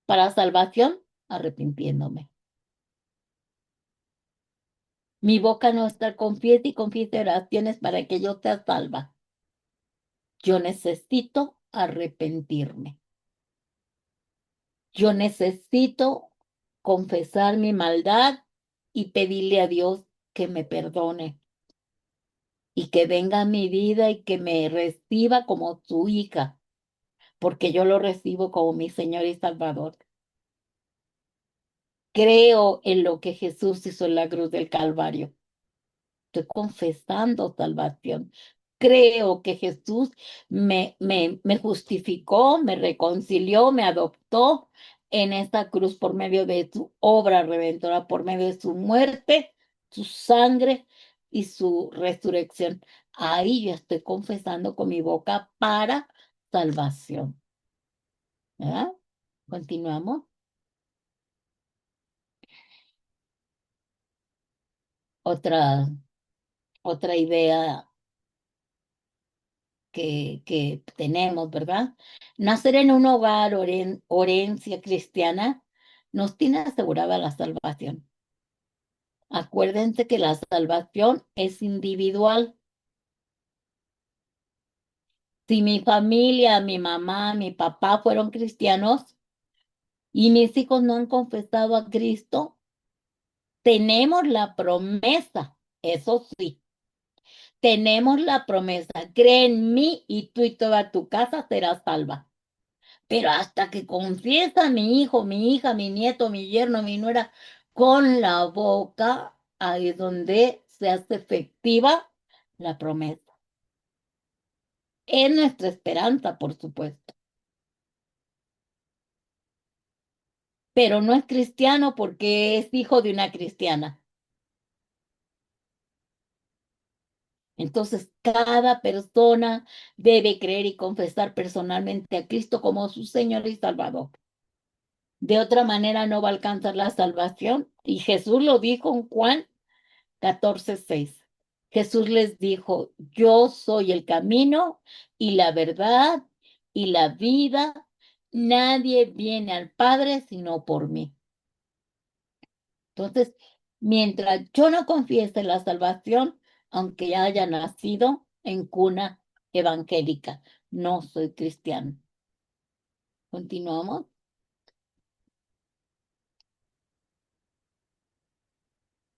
para salvación? Arrepintiéndome. Mi boca no está confiesa y confiesa oraciones para que yo sea salva. Yo necesito arrepentirme. Yo necesito confesar mi maldad y pedirle a Dios que me perdone y que venga a mi vida y que me reciba como su hija, porque yo lo recibo como mi Señor y Salvador. Creo en lo que Jesús hizo en la cruz del Calvario. Estoy confesando salvación. Creo que Jesús me justificó, me reconcilió, me adoptó en esta cruz por medio de su obra redentora, por medio de su muerte, su sangre y su resurrección. Ahí yo estoy confesando con mi boca para salvación. ¿Verdad? Continuamos. Otra idea que tenemos, ¿verdad? Nacer en un hogar o herencia cristiana nos tiene asegurada la salvación. Acuérdense que la salvación es individual. Si mi familia, mi mamá, mi papá fueron cristianos y mis hijos no han confesado a Cristo, tenemos la promesa, eso sí, tenemos la promesa, cree en mí y tú y toda tu casa serás salva. Pero hasta que confiesa mi hijo, mi hija, mi nieto, mi yerno, mi nuera, con la boca, ahí es donde se hace efectiva la promesa. Es nuestra esperanza, por supuesto. Pero no es cristiano porque es hijo de una cristiana. Entonces, cada persona debe creer y confesar personalmente a Cristo como su Señor y Salvador. De otra manera no va a alcanzar la salvación. Y Jesús lo dijo en Juan 14:6. Jesús les dijo, yo soy el camino y la verdad y la vida. Nadie viene al Padre sino por mí. Entonces, mientras yo no confiese la salvación, aunque ya haya nacido en cuna evangélica, no soy cristiano. Continuamos.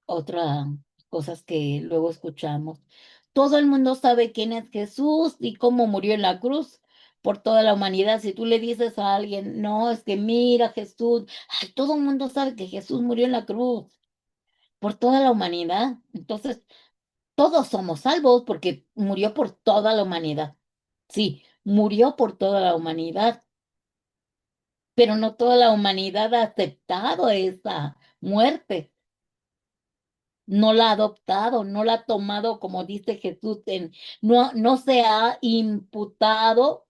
Otra cosas que luego escuchamos. Todo el mundo sabe quién es Jesús y cómo murió en la cruz por toda la humanidad. Si tú le dices a alguien, no, es que mira Jesús, ay, todo el mundo sabe que Jesús murió en la cruz por toda la humanidad. Entonces, todos somos salvos porque murió por toda la humanidad. Sí, murió por toda la humanidad, pero no toda la humanidad ha aceptado esa muerte. No la ha adoptado, no la ha tomado, como dice Jesús, no se ha imputado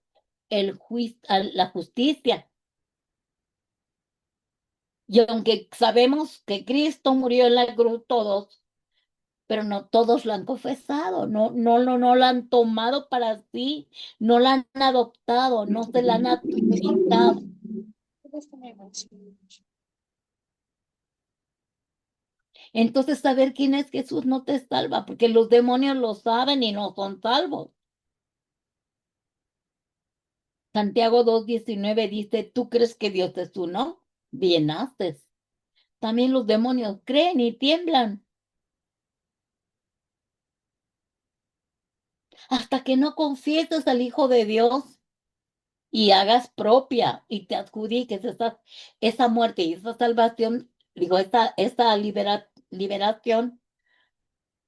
la justicia. Y aunque sabemos que Cristo murió en la cruz todos, pero no todos lo han confesado, no la han tomado para sí, no la han adoptado, no se la han adjudicado. Entonces, saber quién es Jesús no te salva, porque los demonios lo saben y no son salvos. Santiago 2:19 dice, ¿tú crees que Dios es uno? Bien haces. También los demonios creen y tiemblan. Hasta que no confieses al Hijo de Dios y hagas propia y te adjudiques esa muerte y esa salvación, digo, esta liberación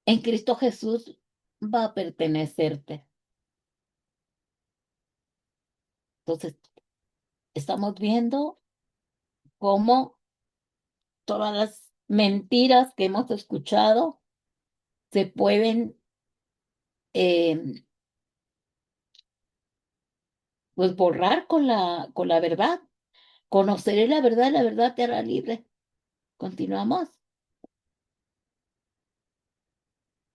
en Cristo Jesús va a pertenecerte. Entonces, estamos viendo cómo todas las mentiras que hemos escuchado se pueden pues borrar con la verdad. Conoceré la verdad te hará libre. Continuamos.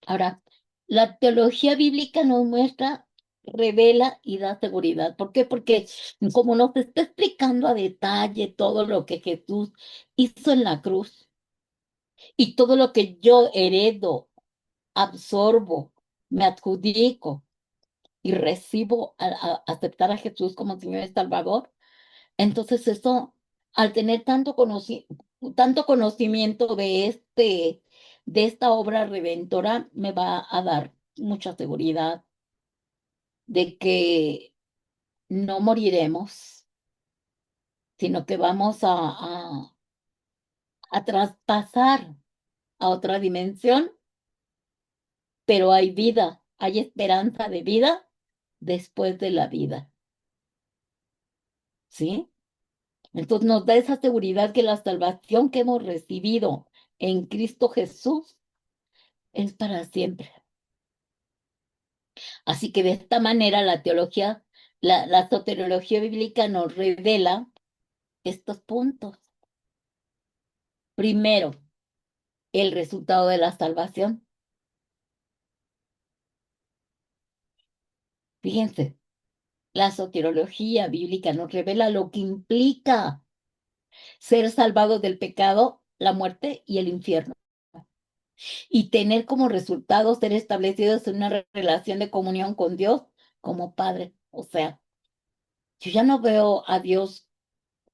Ahora, la teología bíblica nos muestra, revela y da seguridad. ¿Por qué? Porque como nos está explicando a detalle todo lo que Jesús hizo en la cruz y todo lo que yo heredo, absorbo, me adjudico y recibo a aceptar a Jesús como Señor y Salvador, entonces eso, al tener tanto conocimiento de esta obra redentora, me va a dar mucha seguridad de que no moriremos, sino que vamos a traspasar a otra dimensión, pero hay vida, hay esperanza de vida después de la vida, ¿sí? Entonces nos da esa seguridad que la salvación que hemos recibido en Cristo Jesús es para siempre. Así que de esta manera la teología, la soteriología bíblica nos revela estos puntos. Primero, el resultado de la salvación. Fíjense, la soteriología bíblica nos revela lo que implica ser salvados del pecado, la muerte y el infierno. Y tener como resultado ser establecidos en una relación de comunión con Dios como Padre. O sea, yo ya no veo a Dios,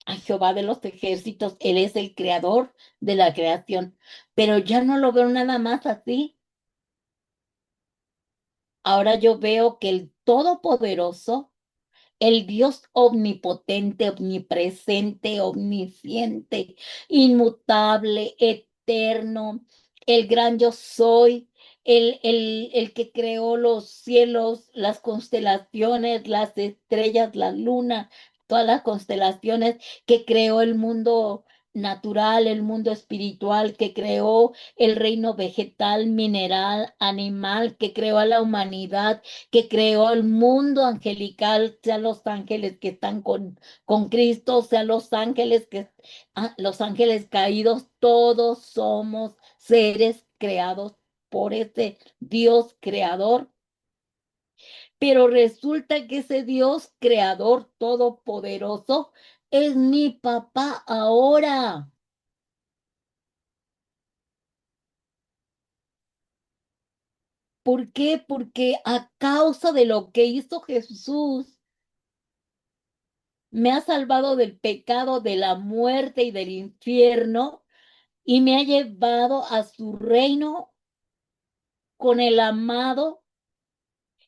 a Jehová de los ejércitos, Él es el creador de la creación, pero ya no lo veo nada más así. Ahora yo veo que el Todopoderoso, el Dios omnipotente, omnipresente, omnisciente, inmutable, eterno, el gran yo soy, el que creó los cielos, las constelaciones, las estrellas, la luna, todas las constelaciones, que creó el mundo natural, el mundo espiritual, que creó el reino vegetal, mineral, animal, que creó a la humanidad, que creó el mundo angelical, sea los ángeles que están con Cristo, sea los ángeles caídos, todos somos seres creados por ese Dios creador. Pero resulta que ese Dios creador todopoderoso es mi papá ahora. ¿Por qué? Porque a causa de lo que hizo Jesús, me ha salvado del pecado, de la muerte y del infierno, y me ha llevado a su reino con el amado,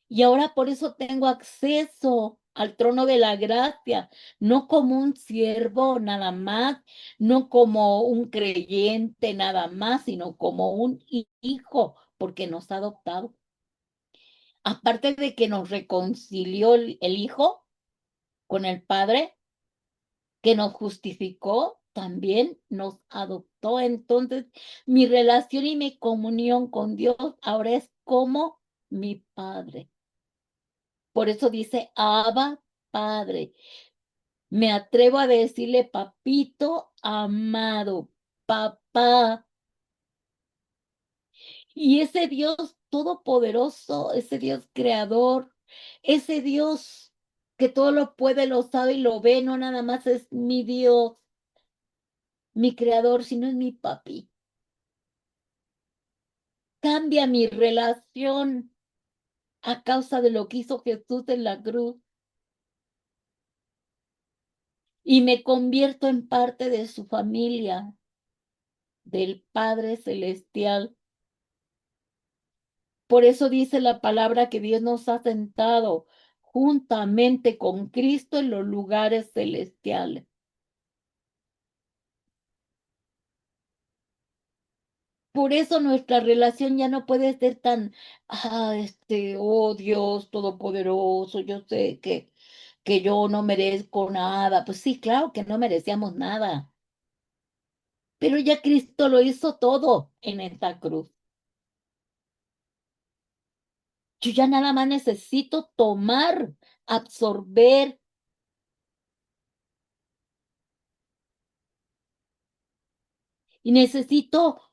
y ahora por eso tengo acceso al trono de la gracia, no como un siervo nada más, no como un creyente nada más, sino como un hijo, porque nos ha adoptado. Aparte de que nos reconcilió el Hijo con el Padre, que nos justificó, también nos adoptó. Entonces, mi relación y mi comunión con Dios ahora es como mi Padre. Por eso dice, Abba, Padre. Me atrevo a decirle, papito amado, papá. Y ese Dios todopoderoso, ese Dios creador, ese Dios que todo lo puede, lo sabe y lo ve, no nada más es mi Dios, mi creador, sino es mi papi. Cambia mi relación a causa de lo que hizo Jesús en la cruz y me convierto en parte de su familia, del Padre Celestial. Por eso dice la palabra que Dios nos ha sentado juntamente con Cristo en los lugares celestiales. Por eso nuestra relación ya no puede ser tan, oh Dios todopoderoso, yo sé que yo no merezco nada. Pues sí, claro que no merecíamos nada, Pero ya Cristo lo hizo todo en esta cruz. Yo ya nada más necesito tomar, absorber. Y necesito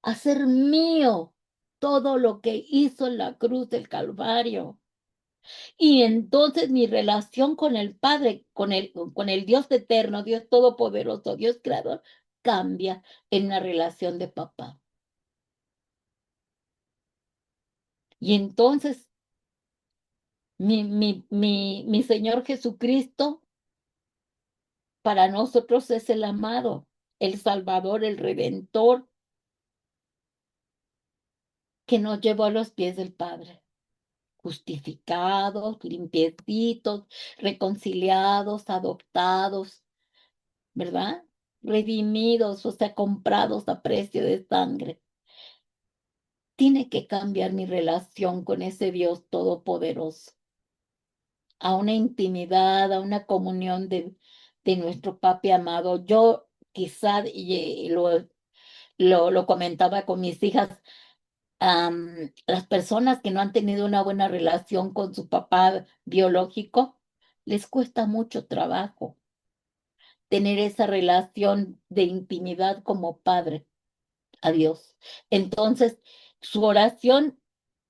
hacer mío todo lo que hizo en la cruz del Calvario. Y entonces mi relación con el Padre, con el Dios eterno, Dios todopoderoso, Dios creador, cambia en una relación de papá. Y entonces mi Señor Jesucristo para nosotros es el amado, el Salvador, el Redentor, que nos llevó a los pies del Padre, justificados, limpiecitos, reconciliados, adoptados, ¿verdad? Redimidos, o sea, comprados a precio de sangre. Tiene que cambiar mi relación con ese Dios todopoderoso, a una intimidad, a una comunión de nuestro Papi amado. Yo quizá, y lo comentaba con mis hijas, las personas que no han tenido una buena relación con su papá biológico, les cuesta mucho trabajo tener esa relación de intimidad como padre a Dios. Entonces, su oración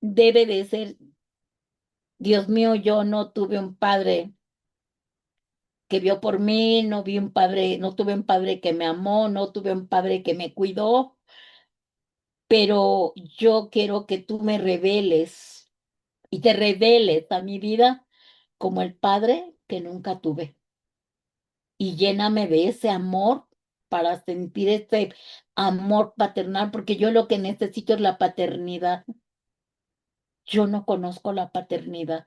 debe de ser: Dios mío, yo no tuve un padre que vio por mí, no tuve un padre que me amó, no tuve un padre que me cuidó, pero yo quiero que tú me reveles y te reveles a mi vida como el padre que nunca tuve. Y lléname de ese amor para sentir ese amor paternal, porque yo lo que necesito es la paternidad. Yo no conozco la paternidad.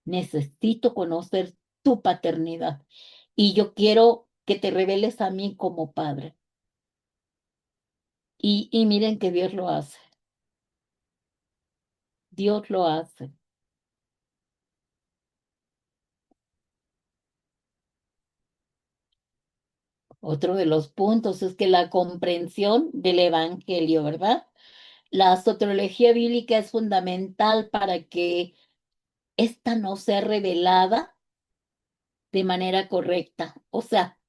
Necesito conocer tu paternidad. Y yo quiero que te reveles a mí como padre. Y miren que Dios lo hace. Dios lo hace. Otro de los puntos es que la comprensión del evangelio, ¿verdad? La soteriología bíblica es fundamental para que esta no sea revelada de manera correcta. O sea,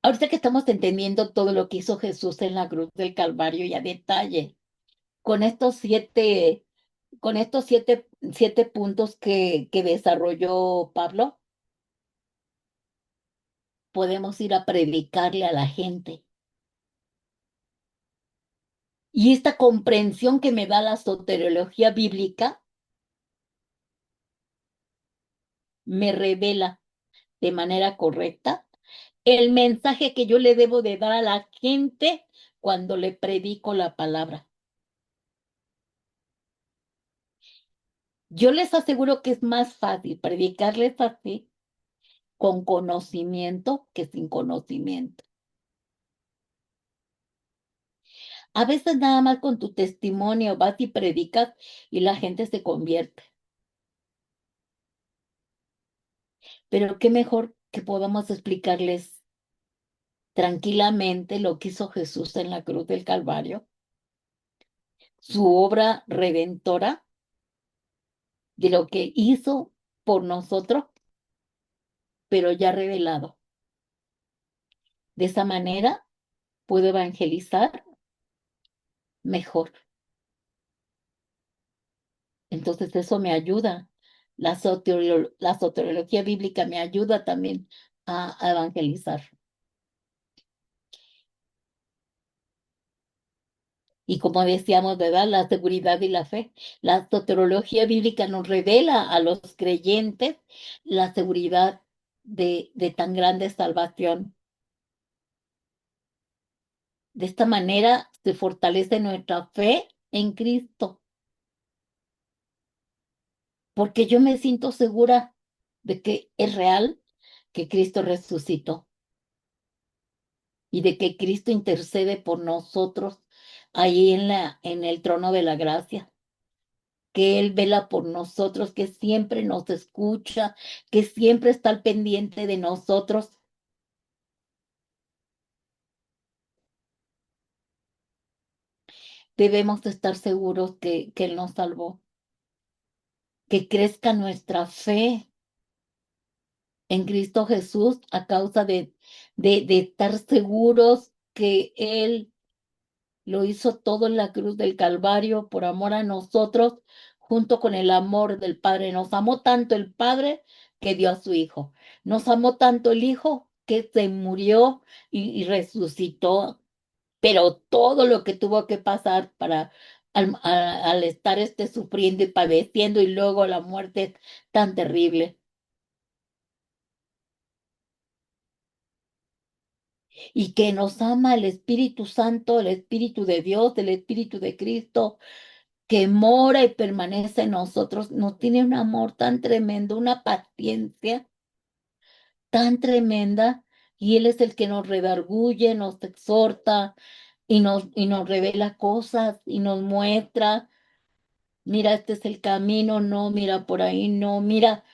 ahorita que estamos entendiendo todo lo que hizo Jesús en la cruz del Calvario y a detalle, con estos siete puntos que desarrolló Pablo, podemos ir a predicarle a la gente. Y esta comprensión que me da la soteriología bíblica me revela de manera correcta el mensaje que yo le debo de dar a la gente cuando le predico la palabra. Yo les aseguro que es más fácil predicarles así con conocimiento que sin conocimiento. A veces nada más con tu testimonio vas y predicas y la gente se convierte. Pero qué mejor que podamos explicarles tranquilamente lo que hizo Jesús en la cruz del Calvario, su obra redentora, de lo que hizo por nosotros, pero ya revelado. De esa manera puedo evangelizar mejor. Entonces eso me ayuda. La soteriología bíblica me ayuda también a evangelizar. Y como decíamos, ¿verdad? La seguridad y la fe. La soteriología bíblica nos revela a los creyentes la seguridad de tan grande salvación. De esta manera se fortalece nuestra fe en Cristo, porque yo me siento segura de que es real, que Cristo resucitó y de que Cristo intercede por nosotros ahí en el trono de la gracia. que Él vela por nosotros, que siempre nos escucha, que siempre está al pendiente de nosotros. Debemos de estar seguros que Él nos salvó, que crezca nuestra fe en Cristo Jesús a causa de estar seguros que Él lo hizo todo en la cruz del Calvario por amor a nosotros, junto con el amor del Padre. Nos amó tanto el Padre que dio a su Hijo. Nos amó tanto el Hijo que se murió y resucitó. Pero todo lo que tuvo que pasar para al estar sufriendo y padeciendo y luego la muerte tan terrible. Y que nos ama el Espíritu Santo, el Espíritu de Dios, el Espíritu de Cristo, que mora y permanece en nosotros, nos tiene un amor tan tremendo, una paciencia tan tremenda, y Él es el que nos redarguye, nos exhorta y nos revela cosas y nos muestra, mira, este es el camino, no, mira, por ahí no, mira,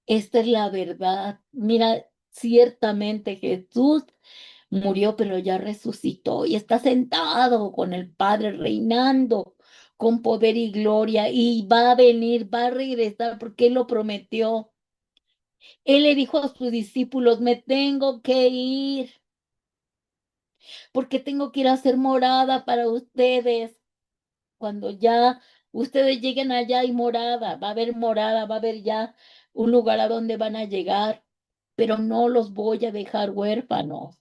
esta es la verdad, mira, ciertamente Jesús murió, pero ya resucitó y está sentado con el Padre reinando con poder y gloria y va a venir, va a regresar porque Él lo prometió. Él le dijo a sus discípulos, me tengo que ir porque tengo que ir a hacer morada para ustedes. Cuando ya ustedes lleguen allá hay morada, va a haber ya un lugar a donde van a llegar, pero no los voy a dejar huérfanos.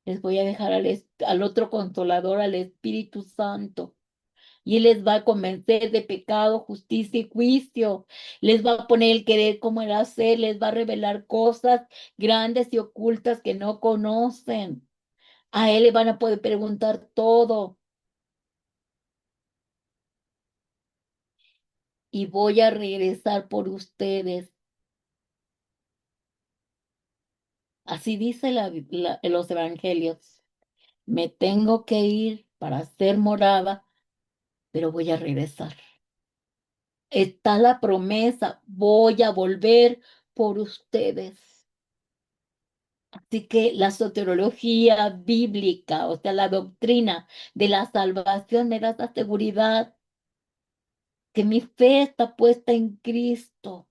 Les voy a dejar al otro consolador, al Espíritu Santo. Y Él les va a convencer de pecado, justicia y juicio. Les va a poner el querer como el hacer. Les va a revelar cosas grandes y ocultas que no conocen. A Él le van a poder preguntar todo. Y voy a regresar por ustedes. Así dice en los evangelios. Me tengo que ir para hacer morada, pero voy a regresar. Está la promesa, voy a volver por ustedes. Así que la soteriología bíblica, o sea, la doctrina de la salvación me da esa seguridad que mi fe está puesta en Cristo.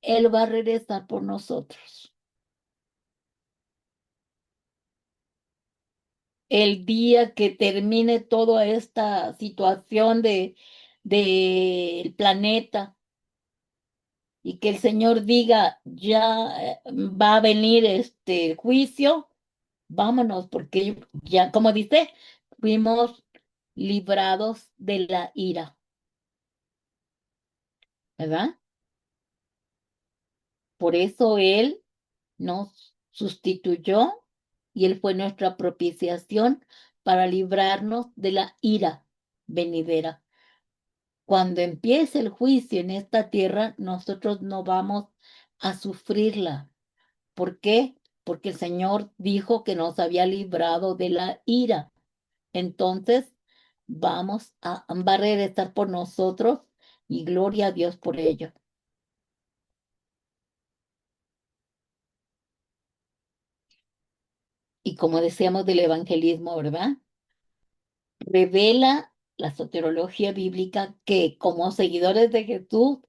Él va a regresar por nosotros. El día que termine toda esta situación del planeta y que el Señor diga, ya va a venir este juicio, vámonos, porque ya, como dice, fuimos librados de la ira, ¿verdad? Por eso Él nos sustituyó y Él fue nuestra propiciación para librarnos de la ira venidera. Cuando empiece el juicio en esta tierra, nosotros no vamos a sufrirla. ¿Por qué? Porque el Señor dijo que nos había librado de la ira. Entonces, va a regresar por nosotros y gloria a Dios por ello. Y como decíamos del evangelismo, ¿verdad? Revela la soteriología bíblica que como seguidores de Jesús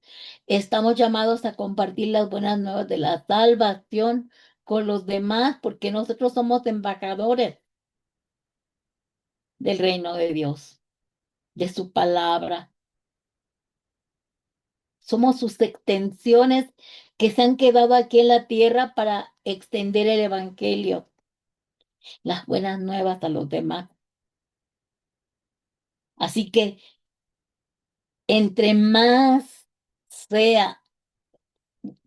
estamos llamados a compartir las buenas nuevas de la salvación con los demás porque nosotros somos embajadores del reino de Dios, de su palabra. Somos sus extensiones que se han quedado aquí en la tierra para extender el evangelio, las buenas nuevas a los demás. Así que entre más sea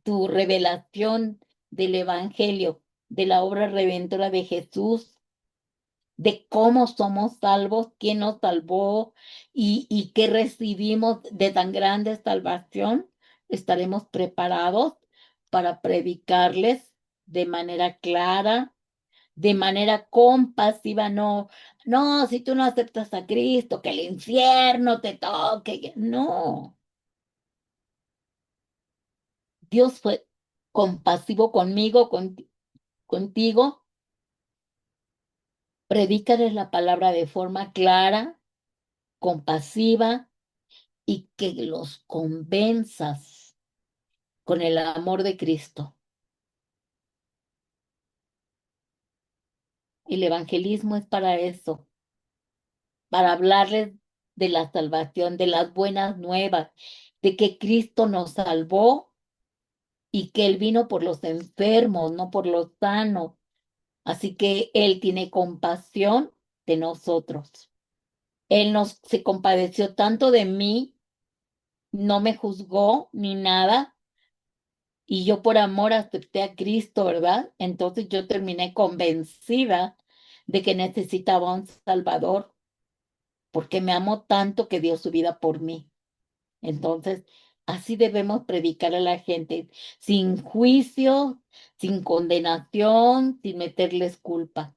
tu revelación del evangelio, de la obra redentora de Jesús, de cómo somos salvos, quién nos salvó y qué recibimos de tan grande salvación, estaremos preparados para predicarles de manera clara, de manera compasiva, no, no, si tú no aceptas a Cristo, que el infierno te toque, no. Dios fue compasivo conmigo, contigo. Predícales la palabra de forma clara, compasiva y que los convenzas con el amor de Cristo. El evangelismo es para eso, para hablarles de la salvación, de las buenas nuevas, de que Cristo nos salvó y que Él vino por los enfermos, no por los sanos. Así que Él tiene compasión de nosotros. Él se compadeció tanto de mí, no me juzgó ni nada, y yo por amor acepté a Cristo, ¿verdad? Entonces yo terminé convencida de que necesitaba un Salvador, porque me amó tanto que dio su vida por mí. Entonces, así debemos predicar a la gente, sin juicio, sin condenación, sin meterles culpa.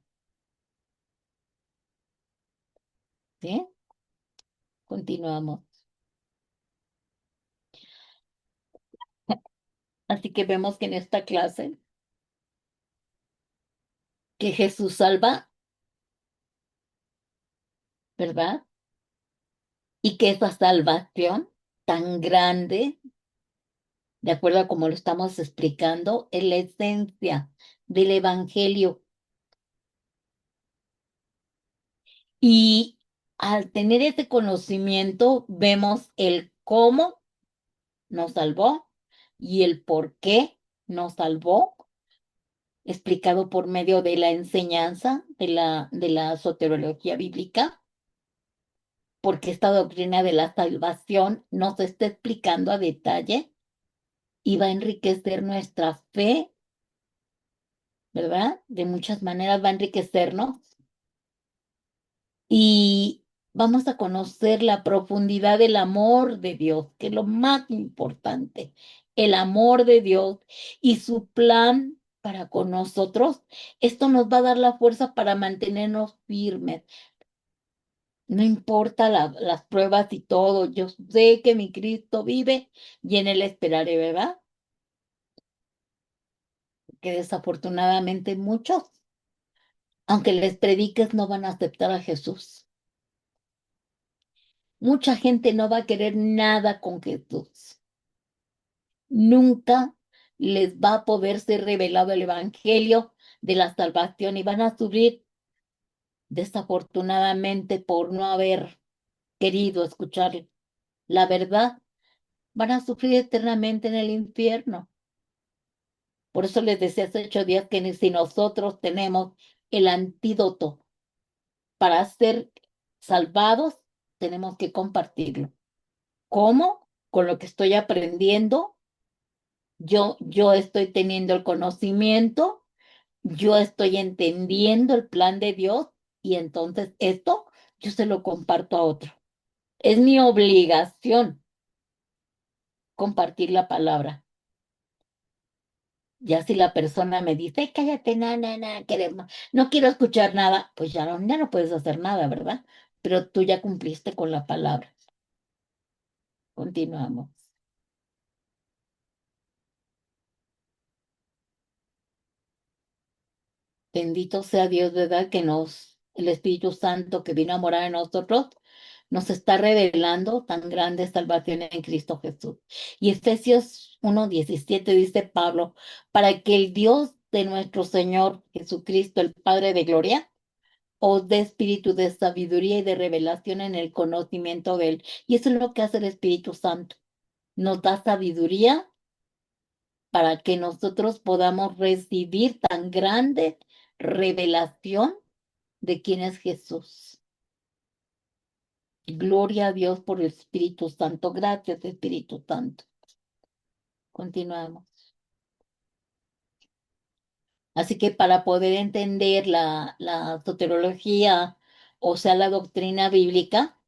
¿Sí? Continuamos. Así que vemos que en esta clase, que Jesús salva, ¿verdad? Y que esa salvación tan grande, de acuerdo a como lo estamos explicando, es la esencia del Evangelio. Y al tener ese conocimiento, vemos el cómo nos salvó y el por qué nos salvó, explicado por medio de la enseñanza de la soteriología bíblica, porque esta doctrina de la salvación nos está explicando a detalle y va a enriquecer nuestra fe, ¿verdad? De muchas maneras va a enriquecernos y vamos a conocer la profundidad del amor de Dios, que es lo más importante, el amor de Dios y su plan para con nosotros. Esto nos va a dar la fuerza para mantenernos firmes. No importa las pruebas y todo, yo sé que mi Cristo vive y en Él esperaré, ¿verdad? Que desafortunadamente muchos, aunque les prediques, no van a aceptar a Jesús. Mucha gente no va a querer nada con Jesús. Nunca les va a poder ser revelado el evangelio de la salvación y van a sufrir desafortunadamente por no haber querido escuchar la verdad. Van a sufrir eternamente en el infierno. Por eso les decía hace 8 días que si nosotros tenemos el antídoto para ser salvados, tenemos que compartirlo. ¿Cómo? Con lo que estoy aprendiendo. Yo estoy teniendo el conocimiento, yo estoy entendiendo el plan de Dios y entonces esto yo se lo comparto a otro. Es mi obligación compartir la palabra. Ya si la persona me dice, cállate, queremos, no quiero escuchar nada, pues ya no puedes hacer nada, ¿verdad? Pero tú ya cumpliste con la palabra. Continuamos. Bendito sea Dios, ¿verdad? El Espíritu Santo que vino a morar en nosotros, nos está revelando tan grande salvación en Cristo Jesús. Y Efesios 1:17 dice Pablo, para que el Dios de nuestro Señor Jesucristo, el Padre de gloria, os dé espíritu de sabiduría y de revelación en el conocimiento de Él. Y eso es lo que hace el Espíritu Santo. Nos da sabiduría para que nosotros podamos recibir tan grande revelación de quién es Jesús. Gloria a Dios por el Espíritu Santo. Gracias, Espíritu Santo. Continuamos. Así que para poder entender la soteriología, o sea, la doctrina bíblica,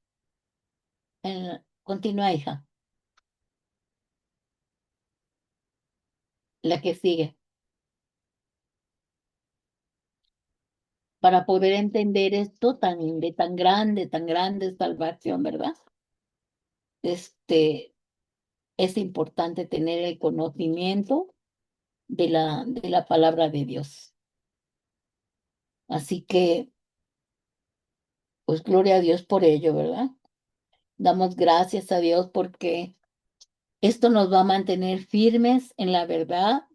continúa, hija, la que sigue. para poder entender esto de tan grande salvación, ¿verdad? Es importante tener el conocimiento de la palabra de Dios. Así que, pues gloria a Dios por ello, ¿verdad? Damos gracias a Dios porque esto nos va a mantener firmes en la verdad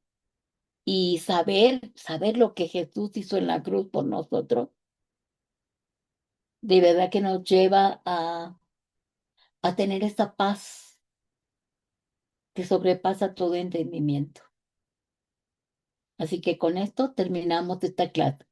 y saber lo que Jesús hizo en la cruz por nosotros. De verdad que nos lleva a tener esa paz que sobrepasa todo entendimiento. Así que con esto terminamos esta clase.